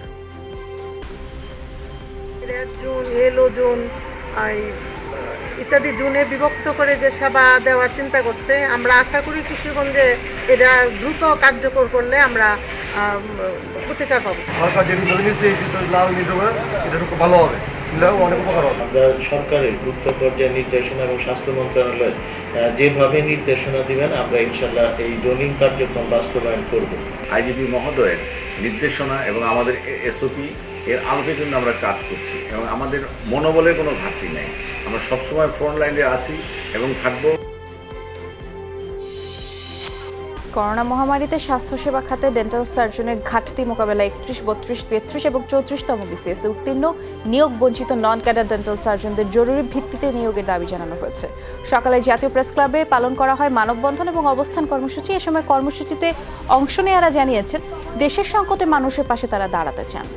রেড জোন, ইয়েলো জোন ইত্যাদি জোনে বিভক্ত করে যে সেবা দেওয়ার চিন্তা করছে। আমরা আশা করি কিশোরগঞ্জে এটা দ্রুত কার্যকর করলে আমরা প্রতিকার পাবো। সরকার যেটি বলে নিচ্ছে এটা খুব ভালো হবে, অনেক উপকার হবে। আমরা সরকারের উচ্চ পর্যায়ের নির্দেশনা এবং স্বাস্থ্য মন্ত্রণালয় যেভাবে নির্দেশনা দিবেন আমরা ইনশাল্লাহ এই জোনিং কার্যক্রম বাস্তবায়ন করব। আইজিপি মহোদয়ের নির্দেশনা এবং আমাদের এসওপি এর আলোকে জন্য আমরা কাজ করছি এবং আমাদের মনোবলের কোনো ঘাটতি নেই। আমরা সবসময় ফ্রন্ট লাইনে আছি এবং থাকবো। করোনা মহামারীতে স্বাস্থ্যসেবা খাতে ডেন্টাল সার্জনের ঘাটতি মোকাবেলায় 31, 32, 33 এবং 34তম বিসিএস উত্তীর্ণ নিয়োগ বঞ্চিত নন ক্যাডার ডেন্টাল সার্জনদের জরুরি ভিত্তিতে নিয়োগের দাবি জানানো হয়েছে। সকালে জাতীয় প্রেস ক্লাবে পালন করা হয় মানববন্ধন এবং অবস্থান কর্মসূচি। এ সময় কর্মসূচিতে অংশ নেওয়ারা জানিয়েছেন দেশের সংকটে মানুষের পাশে তারা দাঁড়াতে চান।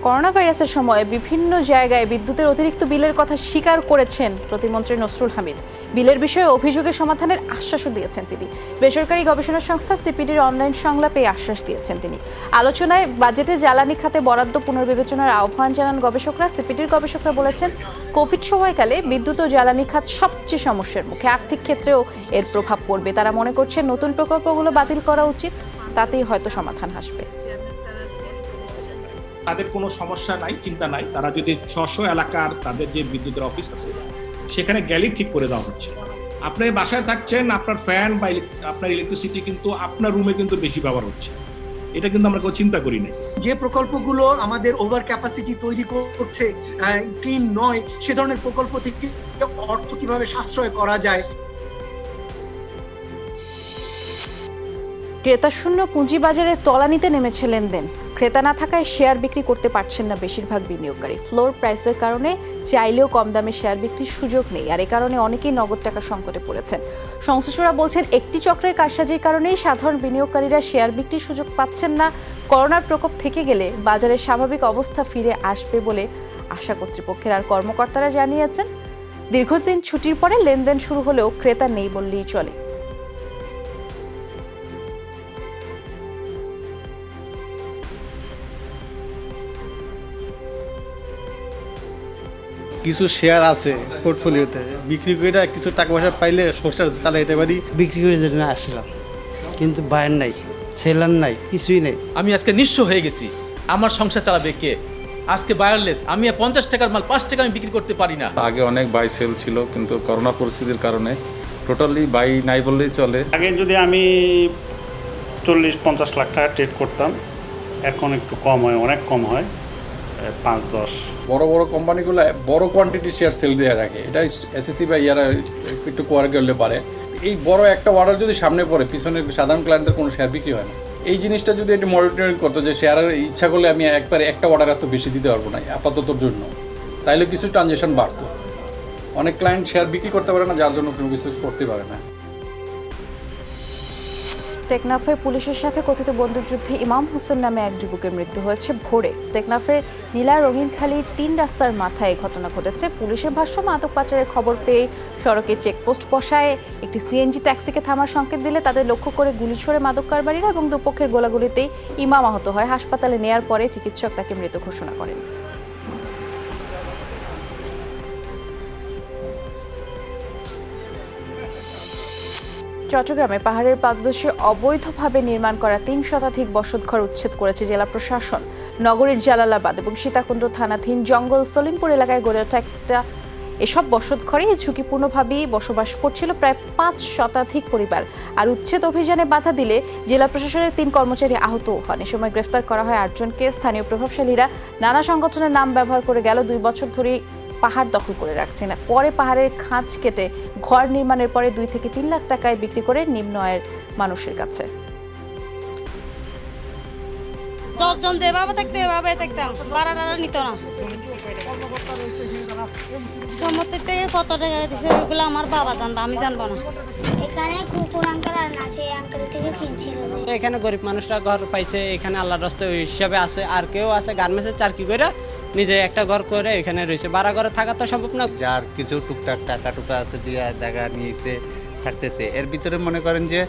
করোনা ভাইরাসের সময় বিভিন্ন জায়গায় বিদ্যুতের অতিরিক্ত বিলের কথা স্বীকার করেছেন প্রতিমন্ত্রী নসরুল হামিদ। বিলের বিষয়ে অভিযোগের সমাধানের আশ্বাসও দিয়েছেন তিনি। বেসরকারি গবেষণা সংস্থা সিপিডির অনলাইন সংলাপে আশ্বাস দিয়েছেন তিনি। আলোচনায় বাজেটে জ্বালানি খাতে বরাদ্দ পুনর্বিবেচনার আহ্বান জানান গবেষকরা। সিপিডির গবেষকরা বলেছেন, কোভিড সময়কালে বিদ্যুৎ ও জ্বালানি খাত সবচেয়ে সমস্যার মুখে, আর্থিক ক্ষেত্রেও এর প্রভাব পড়বে। তারা মনে করছেন নতুন প্রকল্পগুলো বাতিল করা উচিত, তাতেই হয়তো সমাধান আসবে। তাদের কোনো সমস্যা নাই, চিন্তা নাই। তারা যদি স্ব এলাকার তাদের যে বিদ্যুতের অফিস আছে সেখানে গেলেই ঠিক করে দেওয়া হচ্ছে। আপনি বাসায় থাকছেন, আপনার ফ্যান বা আপনার ইলেকট্রিসিটি কিন্তু আপনার রুমে কিন্তু বেশি ব্যবহার হচ্ছে, এটা কিন্তু আমরা কেউ চিন্তা করি নাই। যে প্রকল্পগুলো আমাদের ওভার ক্যাপাসিটি তৈরি করছে, ক্লিন নয়, সে ধরনের প্রকল্প থেকে অর্থ কিভাবে সাশ্রয় করা যায়। ক্রেতা শূন্য পুঁজিবাজারে তলানিতে নেমেছে লেনদেন। ক্রেতা না থাকায় শেয়ার বিক্রি করতে পারছেন না বেশিরভাগ বিনিয়োগকারী। ফ্লোর প্রাইসের কারণে চাইলেও কম দামে শেয়ার বিক্রির সুযোগ নেই, আর এ কারণে অনেকেই নগদ টাকা সংকটে পড়েছেন। সংশ্লিষ্টরা বলছেন, একটি চক্রের কারসাজির কারণেই সাধারণ বিনিয়োগকারীরা শেয়ার বিক্রির সুযোগ পাচ্ছেন না। করোনার প্রকোপ থেকে গেলে বাজারের স্বাভাবিক অবস্থা ফিরে আসবে বলে আশা কর্তৃপক্ষের আর কর্মকর্তারা জানিয়েছেন। দীর্ঘদিন ছুটির পরে লেনদেন শুরু হলেও ক্রেতা নেই বললেই চলে। কিছু শেয়ার আছে পোর্টফোলিওতে, বিক্রি করে কিছু টাকা পয়সা পাইলে সংসার চালাইতে পারি। বিক্রি করে জন্য আসলাম, কিন্তু বায়ার নাই, সেলার নাই, কিছুই নেই। আমি আজকে নিঃস্ব হয়ে গেছি, আমার সংসার চালাবে কে? আজকে বায়ারলেস, আমি 50 টাকার মাল 5 টাকা আমি বিক্রি করতে পারি না। আগে অনেক বাই সেল ছিল, কিন্তু করোনা পরিস্থিতির কারণে টোটালি বাই নাই বললেই চলে। আগে যদি আমি 40-50 লাখ টাকা ট্রেড করতাম, এখন একটু কম হয়, অনেক কম হয়, 5-10। বড় বড় কোম্পানিগুলো বড় কোয়ান্টিটি শেয়ার সেল দিয়ে রাখে, এটা এসএসসি বা ইয়ারা একটু কোয়ার করলে পারে। এই বড় একটা অর্ডার যদি সামনে পড়ে, পিছনে সাধারণ ক্লায়েন্টের কোনো শেয়ার বিক্রি হয় না। এই জিনিসটা যদি একটু মনিটরিং করতো, যে শেয়ারের ইচ্ছা করলে আমি একবারে একটা অর্ডার এত বেশি দিতে পারবো না আপাততর জন্য, তাইলে কিছু ট্রানজ্যাকশন বাড়তো। অনেক ক্লায়েন্ট শেয়ার বিক্রি করতে পারে না, যার জন্য কোনো কিছু করতে পারে না। টেকনাফে পুলিশের সাথে কথিত বন্দুকযুদ্ধে ইমাম হোসেন নামে এক যুবকের মৃত্যু হয়েছে ভোরে। টেকনাফের নীলা রঙিনখালী 3 রাস্তার মাথায় ঘটনা ঘটেছে। পুলিশের ভাষ্য, মাদক পাচারের খবর পেয়ে সড়কে চেকপোস্ট বসায় একটি সিএনজি ট্যাক্সিকে থামার সংকেত দিলে তাদের লক্ষ্য করে গুলি ছোড়ে মাদক কারবারিরা এবং দুপক্ষের গোলাগুলিতেই ইমাম আহত হয়। হাসপাতালে নেয়ার পরে চিকিৎসক তাকে মৃত ঘোষণা করেন। চট্টগ্রামে পাহাড়ের পাদদেশে অবৈধভাবে নির্মাণ করা 3 শতাধিক বসতঘর উচ্ছেদ করেছে জেলা প্রশাসন। নগরীর জালালাবাদ এবং সীতাকুণ্ড থানাধীন জঙ্গল সলিমপুর এলাকায় গড়ে ওঠা এসব বসতঘরে ঝুঁকিপূর্ণভাবেই বসবাস করছিল প্রায় 5 শতাধিক পরিবার। আর উচ্ছেদ অভিযানে বাধা দিলে জেলা প্রশাসনের 3 কর্মচারী আহত হন। এ সময় গ্রেফতার করা হয় 8 জনকে। স্থানীয় প্রভাবশালীরা নানা সংগঠনের নাম ব্যবহার করে গেল 2 বছর ধরে পাহাড় দখল করে রাখছে না। পরে পাহাড়ের খাঁজ কেটে ঘর নির্মাণের পরে 2 থেকে 3 লাখ টাকায় বিক্রি করে নিম্ন আয়ের মানুষের কাছে। 10 জন যেভাবে থাকতে এভাবে থাকতাম, ভাড়া নিত না। সম্মতি থেকে কত টাকা দিচ্ছে ওইগুলো আমার বাবা জানবে, আমি জানবো না। এখানে কুকুর আঙ্কেল আর না, সেই আঙ্কেল থেকে কিনছিল। এখানে গরিব মানুষরা ঘর পাইছে, এখানে আল্লাহর রাস্তায় ওই হিসাবে আছে। আর কেউ আছে গার্মেন্টসের চাকরি করে নিজে একটা ঘর করে এখানে রয়েছে। ভাড়া ঘরে থাকা তো সম্ভব না। যার কিছু টুকটাক টাকা টুকা আছে, দিয়ে জায়গা নিয়েছে, থাকতেছে। এর ভিতরে মনে করেন যে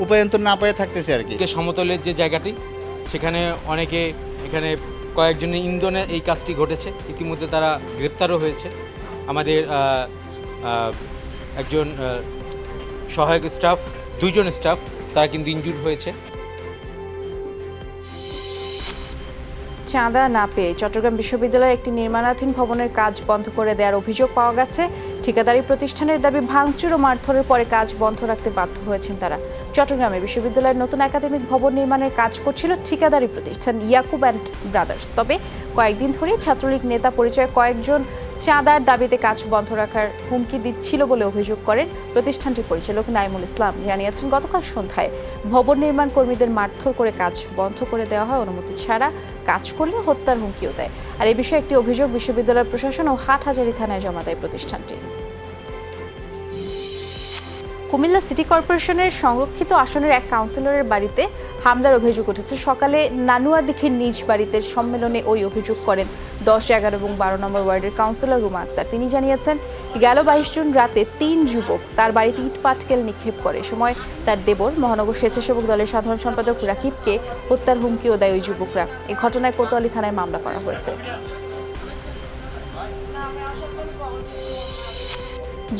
উপায়ন্তর না পায়ে থাকতেছে আর কি। সমতলের যে জায়গাটি, সেখানে অনেকে, এখানে কয়েকজনের ইন্ধনে এই কাজটি ঘটেছে। ইতিমধ্যে তারা গ্রেপ্তারও হয়েছে। আমাদের একজন সহায়ক স্টাফ, 2 জন স্টাফ, তারা কিন্তু ইনজুর হয়েছে। চাঁদা না পেয়ে চট্টগ্রাম বিশ্ববিদ্যালয়ের একটি নির্মাণাধীন ভবনের কাজ বন্ধ করে দেওয়ার অভিযোগ পাওয়া গেছে। ঠিকাদারি প্রতিষ্ঠানের দাবি, ভাঙচুর ও মারধরের পরে কাজ বন্ধ রাখতে বাধ্য হয়েছেন তারা। চট্টগ্রামে বিশ্ববিদ্যালয়ের নতুন একাডেমিক ভবন নির্মাণের কাজ করছিল ঠিকাদারি প্রতিষ্ঠান ইয়াকুব অ্যান্ড ব্রাদার্স। তবে কয়েকদিন ধরেই ছাত্রলীগ নেতা পরিচয় কয়েকজন চাঁদার দাবিতে কাজ বন্ধ রাখার হুমকি দিচ্ছিল বলে অভিযোগ করেন প্রতিষ্ঠানটির পরিচালক নাইমুল ইসলাম। জানিয়েছেন, গতকাল সন্ধ্যায় ভবন নির্মাণ কর্মীদের মারধর করে কাজ বন্ধ করে দেওয়া হয়, অনুমতি ছাড়া কাজ করলে হত্যার হুমকিও দেয়। আর এই বিষয়ে একটি অভিযোগ বিশ্ববিদ্যালয় প্রশাসন ও হাটহাজারী থানায় জমা দেয় প্রতিষ্ঠানটি। কুমিল্লা সিটি কর্পোরেশনের সংরক্ষিত আসনের এক কাউন্সিলরের বাড়িতে হামলার অভিযোগ উঠেছে। সকালে নানুয়াদিঘির নিজ বাড়িতে সম্মেলনে ওই অভিযোগ করেন 10, 11 এবং 12 নম্বর ওয়ার্ডের কাউন্সিলর রুমা আক্তার। তিনি জানিয়েছেন, গেল 22 জুন রাতে 3 যুবক তার বাড়িতে ইট পাটকেল নিক্ষেপ করে। সময় তার দেবর মহানগর স্বেচ্ছাসেবক দলের সাধারণ সম্পাদক রাকিবকে হত্যার হুমকিও দেয় ওই যুবকরা। এই ঘটনায় কোতোয়ালি থানায় মামলা করা হয়েছে।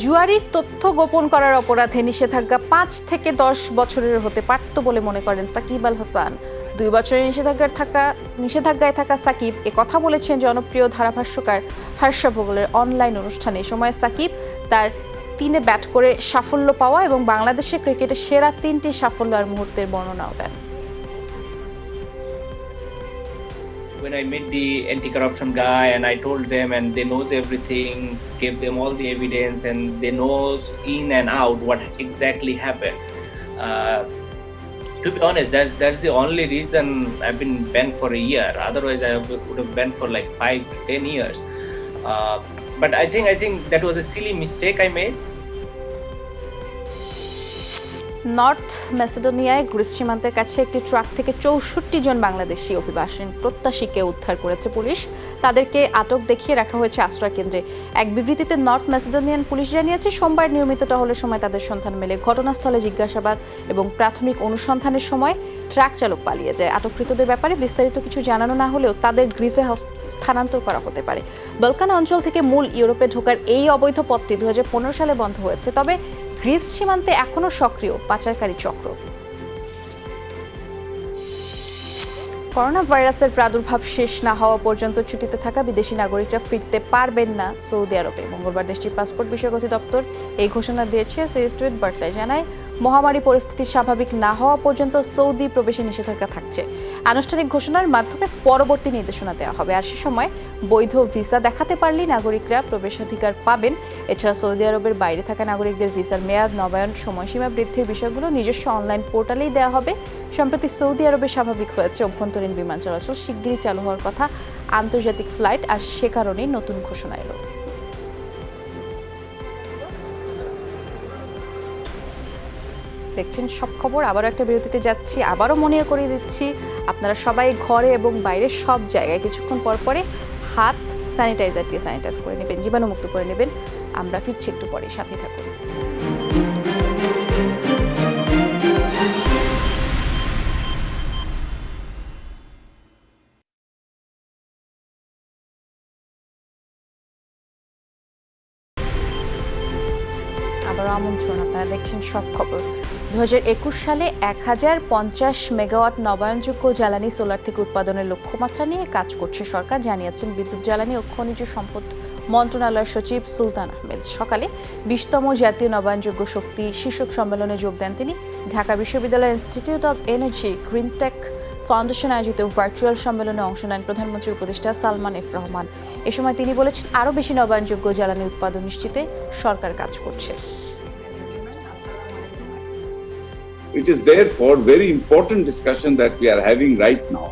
জুয়ারির তথ্য গোপন করার অপরাধে নিষেধাজ্ঞা 5 থেকে 10 বছরের হতে পারত বলে মনে করেন সাকিব আল হাসান। 2 বছরের নিষেধাজ্ঞায় থাকা সাকিব কথা বলেছেন জনপ্রিয় ধারাভাষ্যকার হর্ষা ভোগলের অনলাইন অনুষ্ঠানে। সময় সাকিব তার 3 ব্যাট করে সাফল্য পাওয়া এবং বাংলাদেশের ক্রিকেটে সেরা 3টি সাফল্য আর মুহূর্তের বর্ণনাও দেন। When I met the anti-corruption guy and I told them, and they knows everything, gave them all the evidence, and they knows in and out what exactly happened. To be honest, that's the only reason I've been banned for a year. Otherwise, I would have banned for like 5 to 10 years. But I think that was a silly mistake I made. North ম্যাসেডোনিয়ায় Greece সীমান্তের কাছে একটি truck থেকে 64 জন বাংলাদেশি অভিবাসী প্রত্যাশীকে উদ্ধার করেছে police. তাদেরকে আটক দেখিয়ে রাখা হয়েছে আশ্রয় কেন্দ্রে। এক বিবৃতিতে নর্থ ম্যাসেডোনিয়ান পুলিশ জানিয়েছে, সোমবার নিয়মিত টহলের সময় তাদের সন্ধান মেলে। ঘটনাস্থলে জিজ্ঞাসাবাদ এবং প্রাথমিক অনুসন্ধানের সময় ট্রাক চালক পালিয়ে যায়। আটককৃতদের ব্যাপারে বিস্তারিত কিছু জানানো না হলেও তাদের গ্রিসে স্থানান্তর করা হতে পারে। বলকান অঞ্চল থেকে মূল ইউরোপে ঢোকার এই অবৈধ পথটি 2015 সালে বন্ধ হয়েছে। তবে গ্রিস সীমান্তে এখনো সক্রিয় পাচারকারী চক্র। করোনা ভাইরাসের প্রাদুর্ভাব শেষ না হওয়া পর্যন্ত ছুটিতে থাকা বিদেশি নাগরিকরা ফিরতে পারবেন না সৌদি আরবে। মঙ্গলবার দেশটির পাসপোর্ট বিষয়ক অধিদপ্তর এই ঘোষণা দিয়েছে। টুইট বার্তায় জানায়, মহামারী পরিস্থিতি স্বাভাবিক না হওয়া পর্যন্ত সৌদি প্রবেশে নিষেধাজ্ঞা থাকছে। আনুষ্ঠানিক ঘোষণার মাধ্যমে পরবর্তী নির্দেশনা দেওয়া হবে। আর সে সময় বৈধ ভিসা দেখাতে পারলেই নাগরিকরা প্রবেশাধিকার পাবেন। এছাড়া সৌদি আরবের বাইরে থাকা নাগরিকদের ভিসার মেয়াদ, নবায়ন, সময়সীমা বৃদ্ধির বিষয়গুলো নিজস্ব অনলাইন পোর্টালেই দেওয়া হবে। সম্প্রতি সৌদি আরবে স্বাভাবিক হয়েছে অভ্যন্তরীণ বিমান চলাচল, শিগগিরই চালু হওয়ার কথা আন্তর্জাতিক ফ্লাইট, আর সে কারণেই নতুন ঘোষণা এলো। দেখছেন সব খবর। আবারও একটা বিরতিতে যাচ্ছি। আবারও মনে করিয়ে দিচ্ছি, আপনারা সবাই ঘরে এবং বাইরে সব জায়গায় কিছুক্ষণ পর পরে হাত স্যানিটাইজার দিয়ে স্যানিটাইজ করে নেবেন, জীবাণুমুক্ত করে নেবেন। আমরা ফিরছি একটু পরে, সাথে থাকুন। আবারও আমন্ত্রণ, আপনারা দেখছেন সব খবর। 2021 সালে 1050 মেগাওয়াট নবায়নযোগ্য জ্বালানি সোলার থেকে উৎপাদনের লক্ষ্যমাত্রা নিয়ে কাজ করছে সরকার, জানিয়েছেন বিদ্যুৎ, জ্বালানি ও খনিজ সম্পদ মন্ত্রণালয়ের সচিব সুলতান আহমেদ। সকালে 20তম জাতীয় নবায়নযোগ্য শক্তি শীর্ষক সম্মেলনে যোগ দেন তিনি। ঢাকা বিশ্ববিদ্যালয়ের institute of energy green tech foundation আয়োজিত ভার্চুয়াল সম্মেলনে অংশ নেন প্রধানমন্ত্রীর উপদেষ্টা সালমান এফ রহমান। এ সময় তিনি বলেছেন, আরও বেশি নবায়নযোগ্য জ্বালানি উৎপাদন নিশ্চিতে সরকার কাজ করছে। It is therefore very important discussion that we are having right now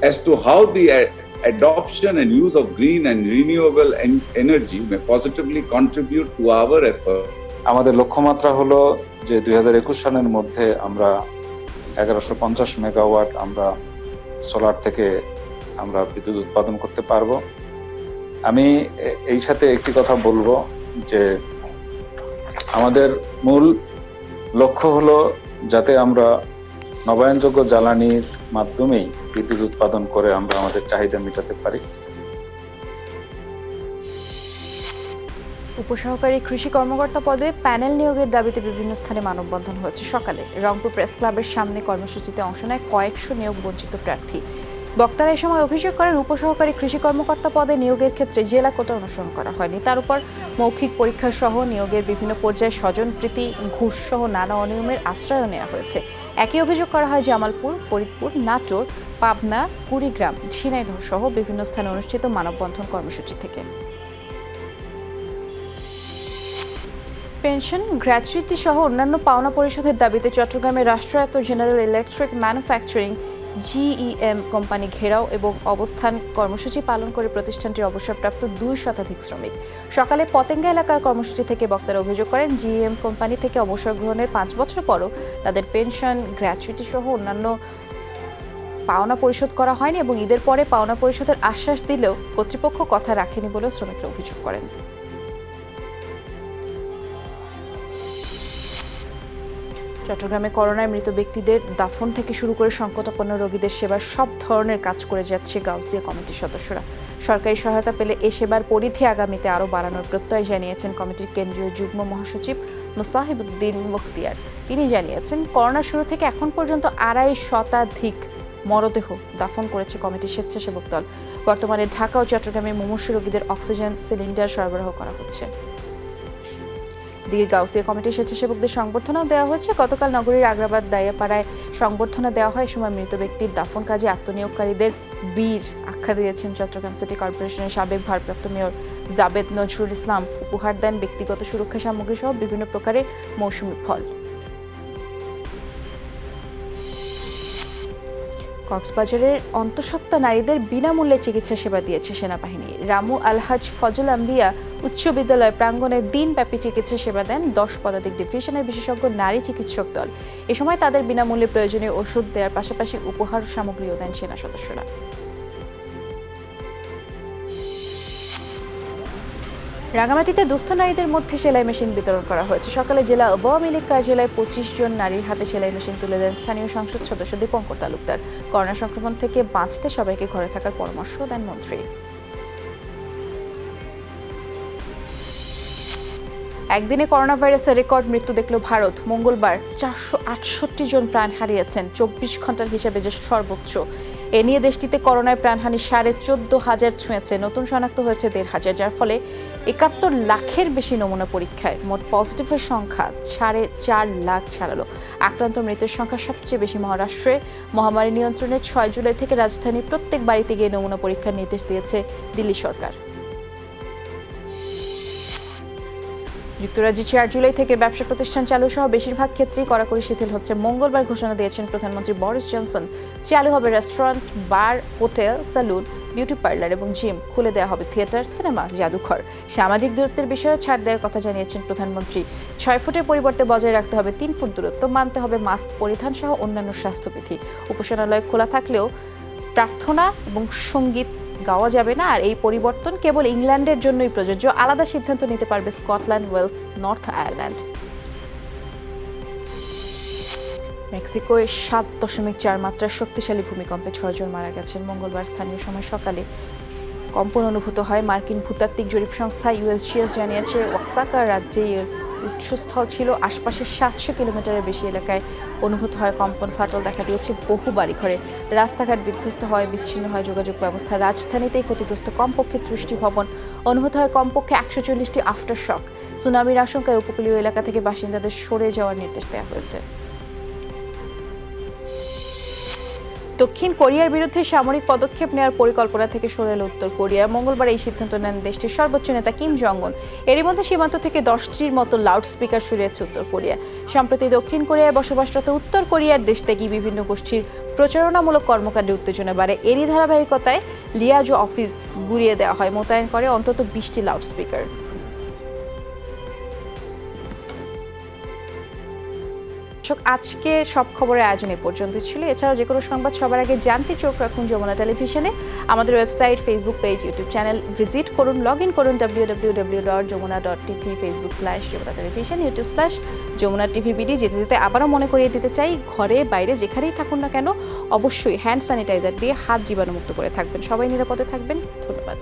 as to how the adoption and use of green and renewable energy may positively contribute to our effort. আমাদের লক্ষ্যমাত্রা হলো যে 2021 সালের মধ্যে আমরা 1150 মেগাওয়াট আমরা solar থেকে আমরা বিদ্যুৎ উৎপাদন করতে পারবো। আমি এই সাথে একটি কথা বলবো যে আমাদের মূল লক্ষ্য হলো যাতে আমরা নবায়নযোগ্য জ্বালানির মাধ্যমেই বিদ্যুৎ উৎপাদন করে আমরা আমাদের চাহিদা মেটাতে পারি। উপসহকারী কৃষি কর্মকর্তা পদে প্যানেল নিয়োগের দাবিতে বিভিন্ন স্থানে মানববন্ধন হয়েছে। সকালে রংপুর প্রেস ক্লাবের সামনে কর্মসূচিতে অংশ নেয় কয়েকশো নিয়োগ বঞ্চিত প্রার্থী। বক্তারা এই সময় অভিযোগ করেন, উপসহকারী কৃষি কর্মকর্তা পদে নিয়োগের ক্ষেত্রে জেলা কোটা অনুসরণ করা হয়নি। তার উপর মৌখিক পরীক্ষা সহ নিয়োগের বিভিন্ন পর্যায়ে স্বজনপ্রীতি, ঘুষ সহ নানা অনিয়মের আশ্রয় নেওয়া হয়েছে। একই অভিযোগ করা হয় জামালপুর, ফরিদপুর, নাটোর, পাবনা, কুড়িগ্রাম, ঝিনাইদহ সহ বিভিন্ন স্থানে অনুষ্ঠিত মানববন্ধন কর্মসূচি থেকে। পেনশন, গ্র্যাচুইটি সহ অন্যান্য পাওনা পরিশোধের দাবিতে চট্টগ্রামে রাষ্ট্রায়ত্ত general electric manufacturing GEM company ঘেরাও এবং অবস্থান কর্মসূচি পালন করে প্রতিষ্ঠানটির অবসরপ্রাপ্ত 2 শতাধিক শ্রমিক। সকালে পতেঙ্গা এলাকার কর্মসূচি থেকে বক্তারা অভিযোগ করেন, জিইএম কোম্পানি থেকে অবসর গ্রহণের 5 বছর পরও তাদের পেনশন, গ্র্যাচুইটি সহ অন্যান্য পাওনা পরিশোধ করা হয়নি এবং ঈদের পরে পাওনা পরিশোধের আশ্বাস দিলেও কর্তৃপক্ষ কথা রাখেনি বলেও শ্রমিকরা অভিযোগ করেন। চট্টগ্রামে করোনায় মৃত ব্যক্তিদের দাফন থেকে শুরু করে সংকটাপন্ন রোগীদের সেবার সব ধরনের কাজ করে যাচ্ছে গাউসিয়া কমিটির সদস্যরা। সরকারি সহায়তা পেলে এ সেবার পরিধি আগামীতে আরও বাড়ানোর প্রত্যয় জানিয়েছেন কমিটির কেন্দ্রীয় যুগ্ম মহাসচিব মুসাহিবউদ্দিন মুখতিয়ার। তিনি জানিয়েছেন, করোনা শুরু থেকে এখন পর্যন্ত 2.5 শতাধিক মরদেহ দাফন করেছে কমিটির স্বেচ্ছাসেবক দল। বর্তমানে ঢাকা ও চট্টগ্রামে মুমূর্ষু রোগীদের অক্সিজেন সিলিন্ডার সরবরাহ করা হচ্ছে। দিকে গাউসিয়া কমিটির স্বেচ্ছাসেবকদের সংবর্ধনাও দেওয়া হয়েছে। গতকাল নগরীর আগ্রাবাদ দাইয়াপাড়ায় সংবর্ধনা দেওয়া হয়। সময় মৃত ব্যক্তির দাফন কাজে আত্মনিয়োগকারীদের বীর আখ্যা দিয়েছেন চট্টগ্রাম সিটি কর্পোরেশনের সাবেক ভারপ্রাপ্ত মেয়র জাবেদ নজরুল ইসলাম। উপহার দেন ব্যক্তিগত সুরক্ষা সামগ্রী সহ বিভিন্ন প্রকারের মৌসুমী ফল। কক্সবাজারের অন্তঃসত্ত্বা নারীদের বিনামূল্যে চিকিৎসা সেবা দিয়েছে সেনাবাহিনী। রামু আলহাজ ফজল আম্বিয়া উচ্চ বিদ্যালয় প্রাঙ্গণে দিনব্যাপী চিকিৎসা সেবা দেন 10 পদাতিক ডিভিশনের বিশেষজ্ঞ নারী চিকিৎসক দল। এ সময় তাদের বিনামূল্যে প্রয়োজনীয় ওষুধ দেওয়ার পাশাপাশি উপহার সামগ্রীও দেন সেনা সদস্যরা। রাঙামাটিতে দুস্থ নারীদের মধ্যে সেলাই মেশিন বিতরণ করা হয়েছে। সকালে জেলা আওয়ামী লীগ কার্যালয়ে 25 জন নারীর হাতে সেলাই মেশিন তুলে দেন স্থানীয় সংসদ সদস্য দীপঙ্কর তালুকদার। করোনা সংক্রমণ থেকে বাঁচতে সবাইকে ঘরে থাকার পরামর্শ দেন মন্ত্রী। একদিনে করোনা ভাইরাসের রেকর্ড মৃত্যু দেখল ভারত। মঙ্গলবার 468 জন প্রাণ হারিয়েছেন, 24 ঘন্টার হিসাবে যে সর্বোচ্চ। এ নিয়ে দেশটিতে করোনায় প্রাণহানি 14,500 ছুঁয়েছে। নতুন শনাক্ত হয়েছে 1,500, যার ফলে 71 লাখের বেশি নমুনা পরীক্ষায় মোট পজিটিভের সংখ্যা 4.5 লাখ ছাড়ালো। আক্রান্ত মৃতের সংখ্যা সবচেয়ে বেশি মহারাষ্ট্রে। মহামারী নিয়ন্ত্রণে 6 জুলাই থেকে রাজধানীর প্রত্যেক বাড়িতে গিয়ে নমুনা পরীক্ষার নির্দেশ দিয়েছে দিল্লি সরকার। যুক্তরাজ্যে 4 জুলাই থেকে ব্যবসা প্রতিষ্ঠান চালু সহ বেশিরভাগ ক্ষেত্রেই কড়াকড়ি শিথিল হচ্ছে। মঙ্গলবার ঘোষণা দিয়েছেন প্রধানমন্ত্রী বরিস জনসন। চালু হবে রেস্টুরেন্ট, বার, হোটেল, সেলুন, বিউটি পার্লার এবং জিম। খুলে দেওয়া হবে থিয়েটার, সিনেমা, জাদুঘর। সামাজিক দূরত্বের বিষয়ে ছাড় দেওয়ার কথা জানিয়েছেন প্রধানমন্ত্রী। 6 ফুটের পরিবর্তে বজায় রাখতে হবে 3 ফুট দূরত্ব, মানতে হবে মাস্ক পরিধান সহ অন্যান্য স্বাস্থ্যবিধি। উপাসনালয় খোলা থাকলেও প্রার্থনা এবং সঙ্গীত গাওয়া যাবে না। আর এই পরিবর্তন কেবল ইংল্যান্ডের জন্যই প্রযোজ্য। আলাদা সিদ্ধান্ত নিতে পারবে স্কটল্যান্ড, ওয়েলস, নর্থ আয়ারল্যান্ড। মেক্সিকোয় 7.4 মাত্রার শক্তিশালী ভূমিকম্পে 6 জন মারা গেছেন। মঙ্গলবার স্থানীয় সময় সকালে কম্পন অনুভূত হয়। মার্কিন ভূতাত্ত্বিক জরিপ সংস্থা ইউএসজিএস জানিয়েছে, ওয়াক্সাকা রাজ্যে এর উৎসস্থল ছিল। আশপাশের 700 কিলোমিটারের বেশি এলাকায় অনুভূত হয় কম্পন। ফাটল দেখা দিয়েছে বহু বাড়িঘরে। রাস্তাঘাট বিধ্বস্ত হয়, বিচ্ছিন্ন হয় যোগাযোগ ব্যবস্থা। রাজধানীতেই ক্ষতিগ্রস্ত কমপক্ষে 30টি ভবন। অনুভূত হয় কমপক্ষে 140টি আফটার শক। সুনামির আশঙ্কায় উপকূলীয় এলাকা থেকে বাসিন্দাদের সরে যাওয়ার নির্দেশ দেওয়া হয়েছে। দক্ষিণ কোরিয়ার বিরুদ্ধে সামরিক পদক্ষেপ নেওয়ার পরিকল্পনা থেকে সরে এল উত্তর কোরিয়া। মঙ্গলবার এই সিদ্ধান্ত নেন দেশটির সর্বোচ্চ নেতা কিম জং উন। এরই মধ্যে সীমান্ত থেকে 10টির মতো লাউডস্পিকার সরিয়েছে উত্তর কোরিয়া। সম্প্রতি দক্ষিণ কোরিয়ায় বসবাসরত উত্তর কোরিয়ার দেশ থেকে বিভিন্ন গোষ্ঠীর প্রচারণামূলক কর্মকাণ্ডে উত্তেজনা বাড়ে। এরই ধারাবাহিকতায় লিয়াজো অফিস গুড়িয়ে দেওয়া হয়, মোতায়েন করে অন্তত 20টি লাউডস্পিকার। আজকে সব খবরের আয়োজন এ পর্যন্ত ছিল। এছাড়াও যে কোনো সংবাদ সবার আগে জানতে চোখ রাখুন যমুনা টেলিভিশনে। আমাদের website, Facebook page, YouTube channel visit করুন। লগ ইন করুন www.যমুনা.tv, ফেসবুক/যমুনা টেলিভিশন, ইউটিউব/যমুনা টিভি বিডি। যেতে যেতে আবারও মনে করিয়ে দিতে চাই, ঘরে বাইরে যেখানেই থাকুন না কেন অবশ্যই হ্যান্ড স্যানিটাইজার দিয়ে হাত জীবাণুমুক্ত করে থাকবেন। সবাই নিরাপদে থাকবেন। ধন্যবাদ।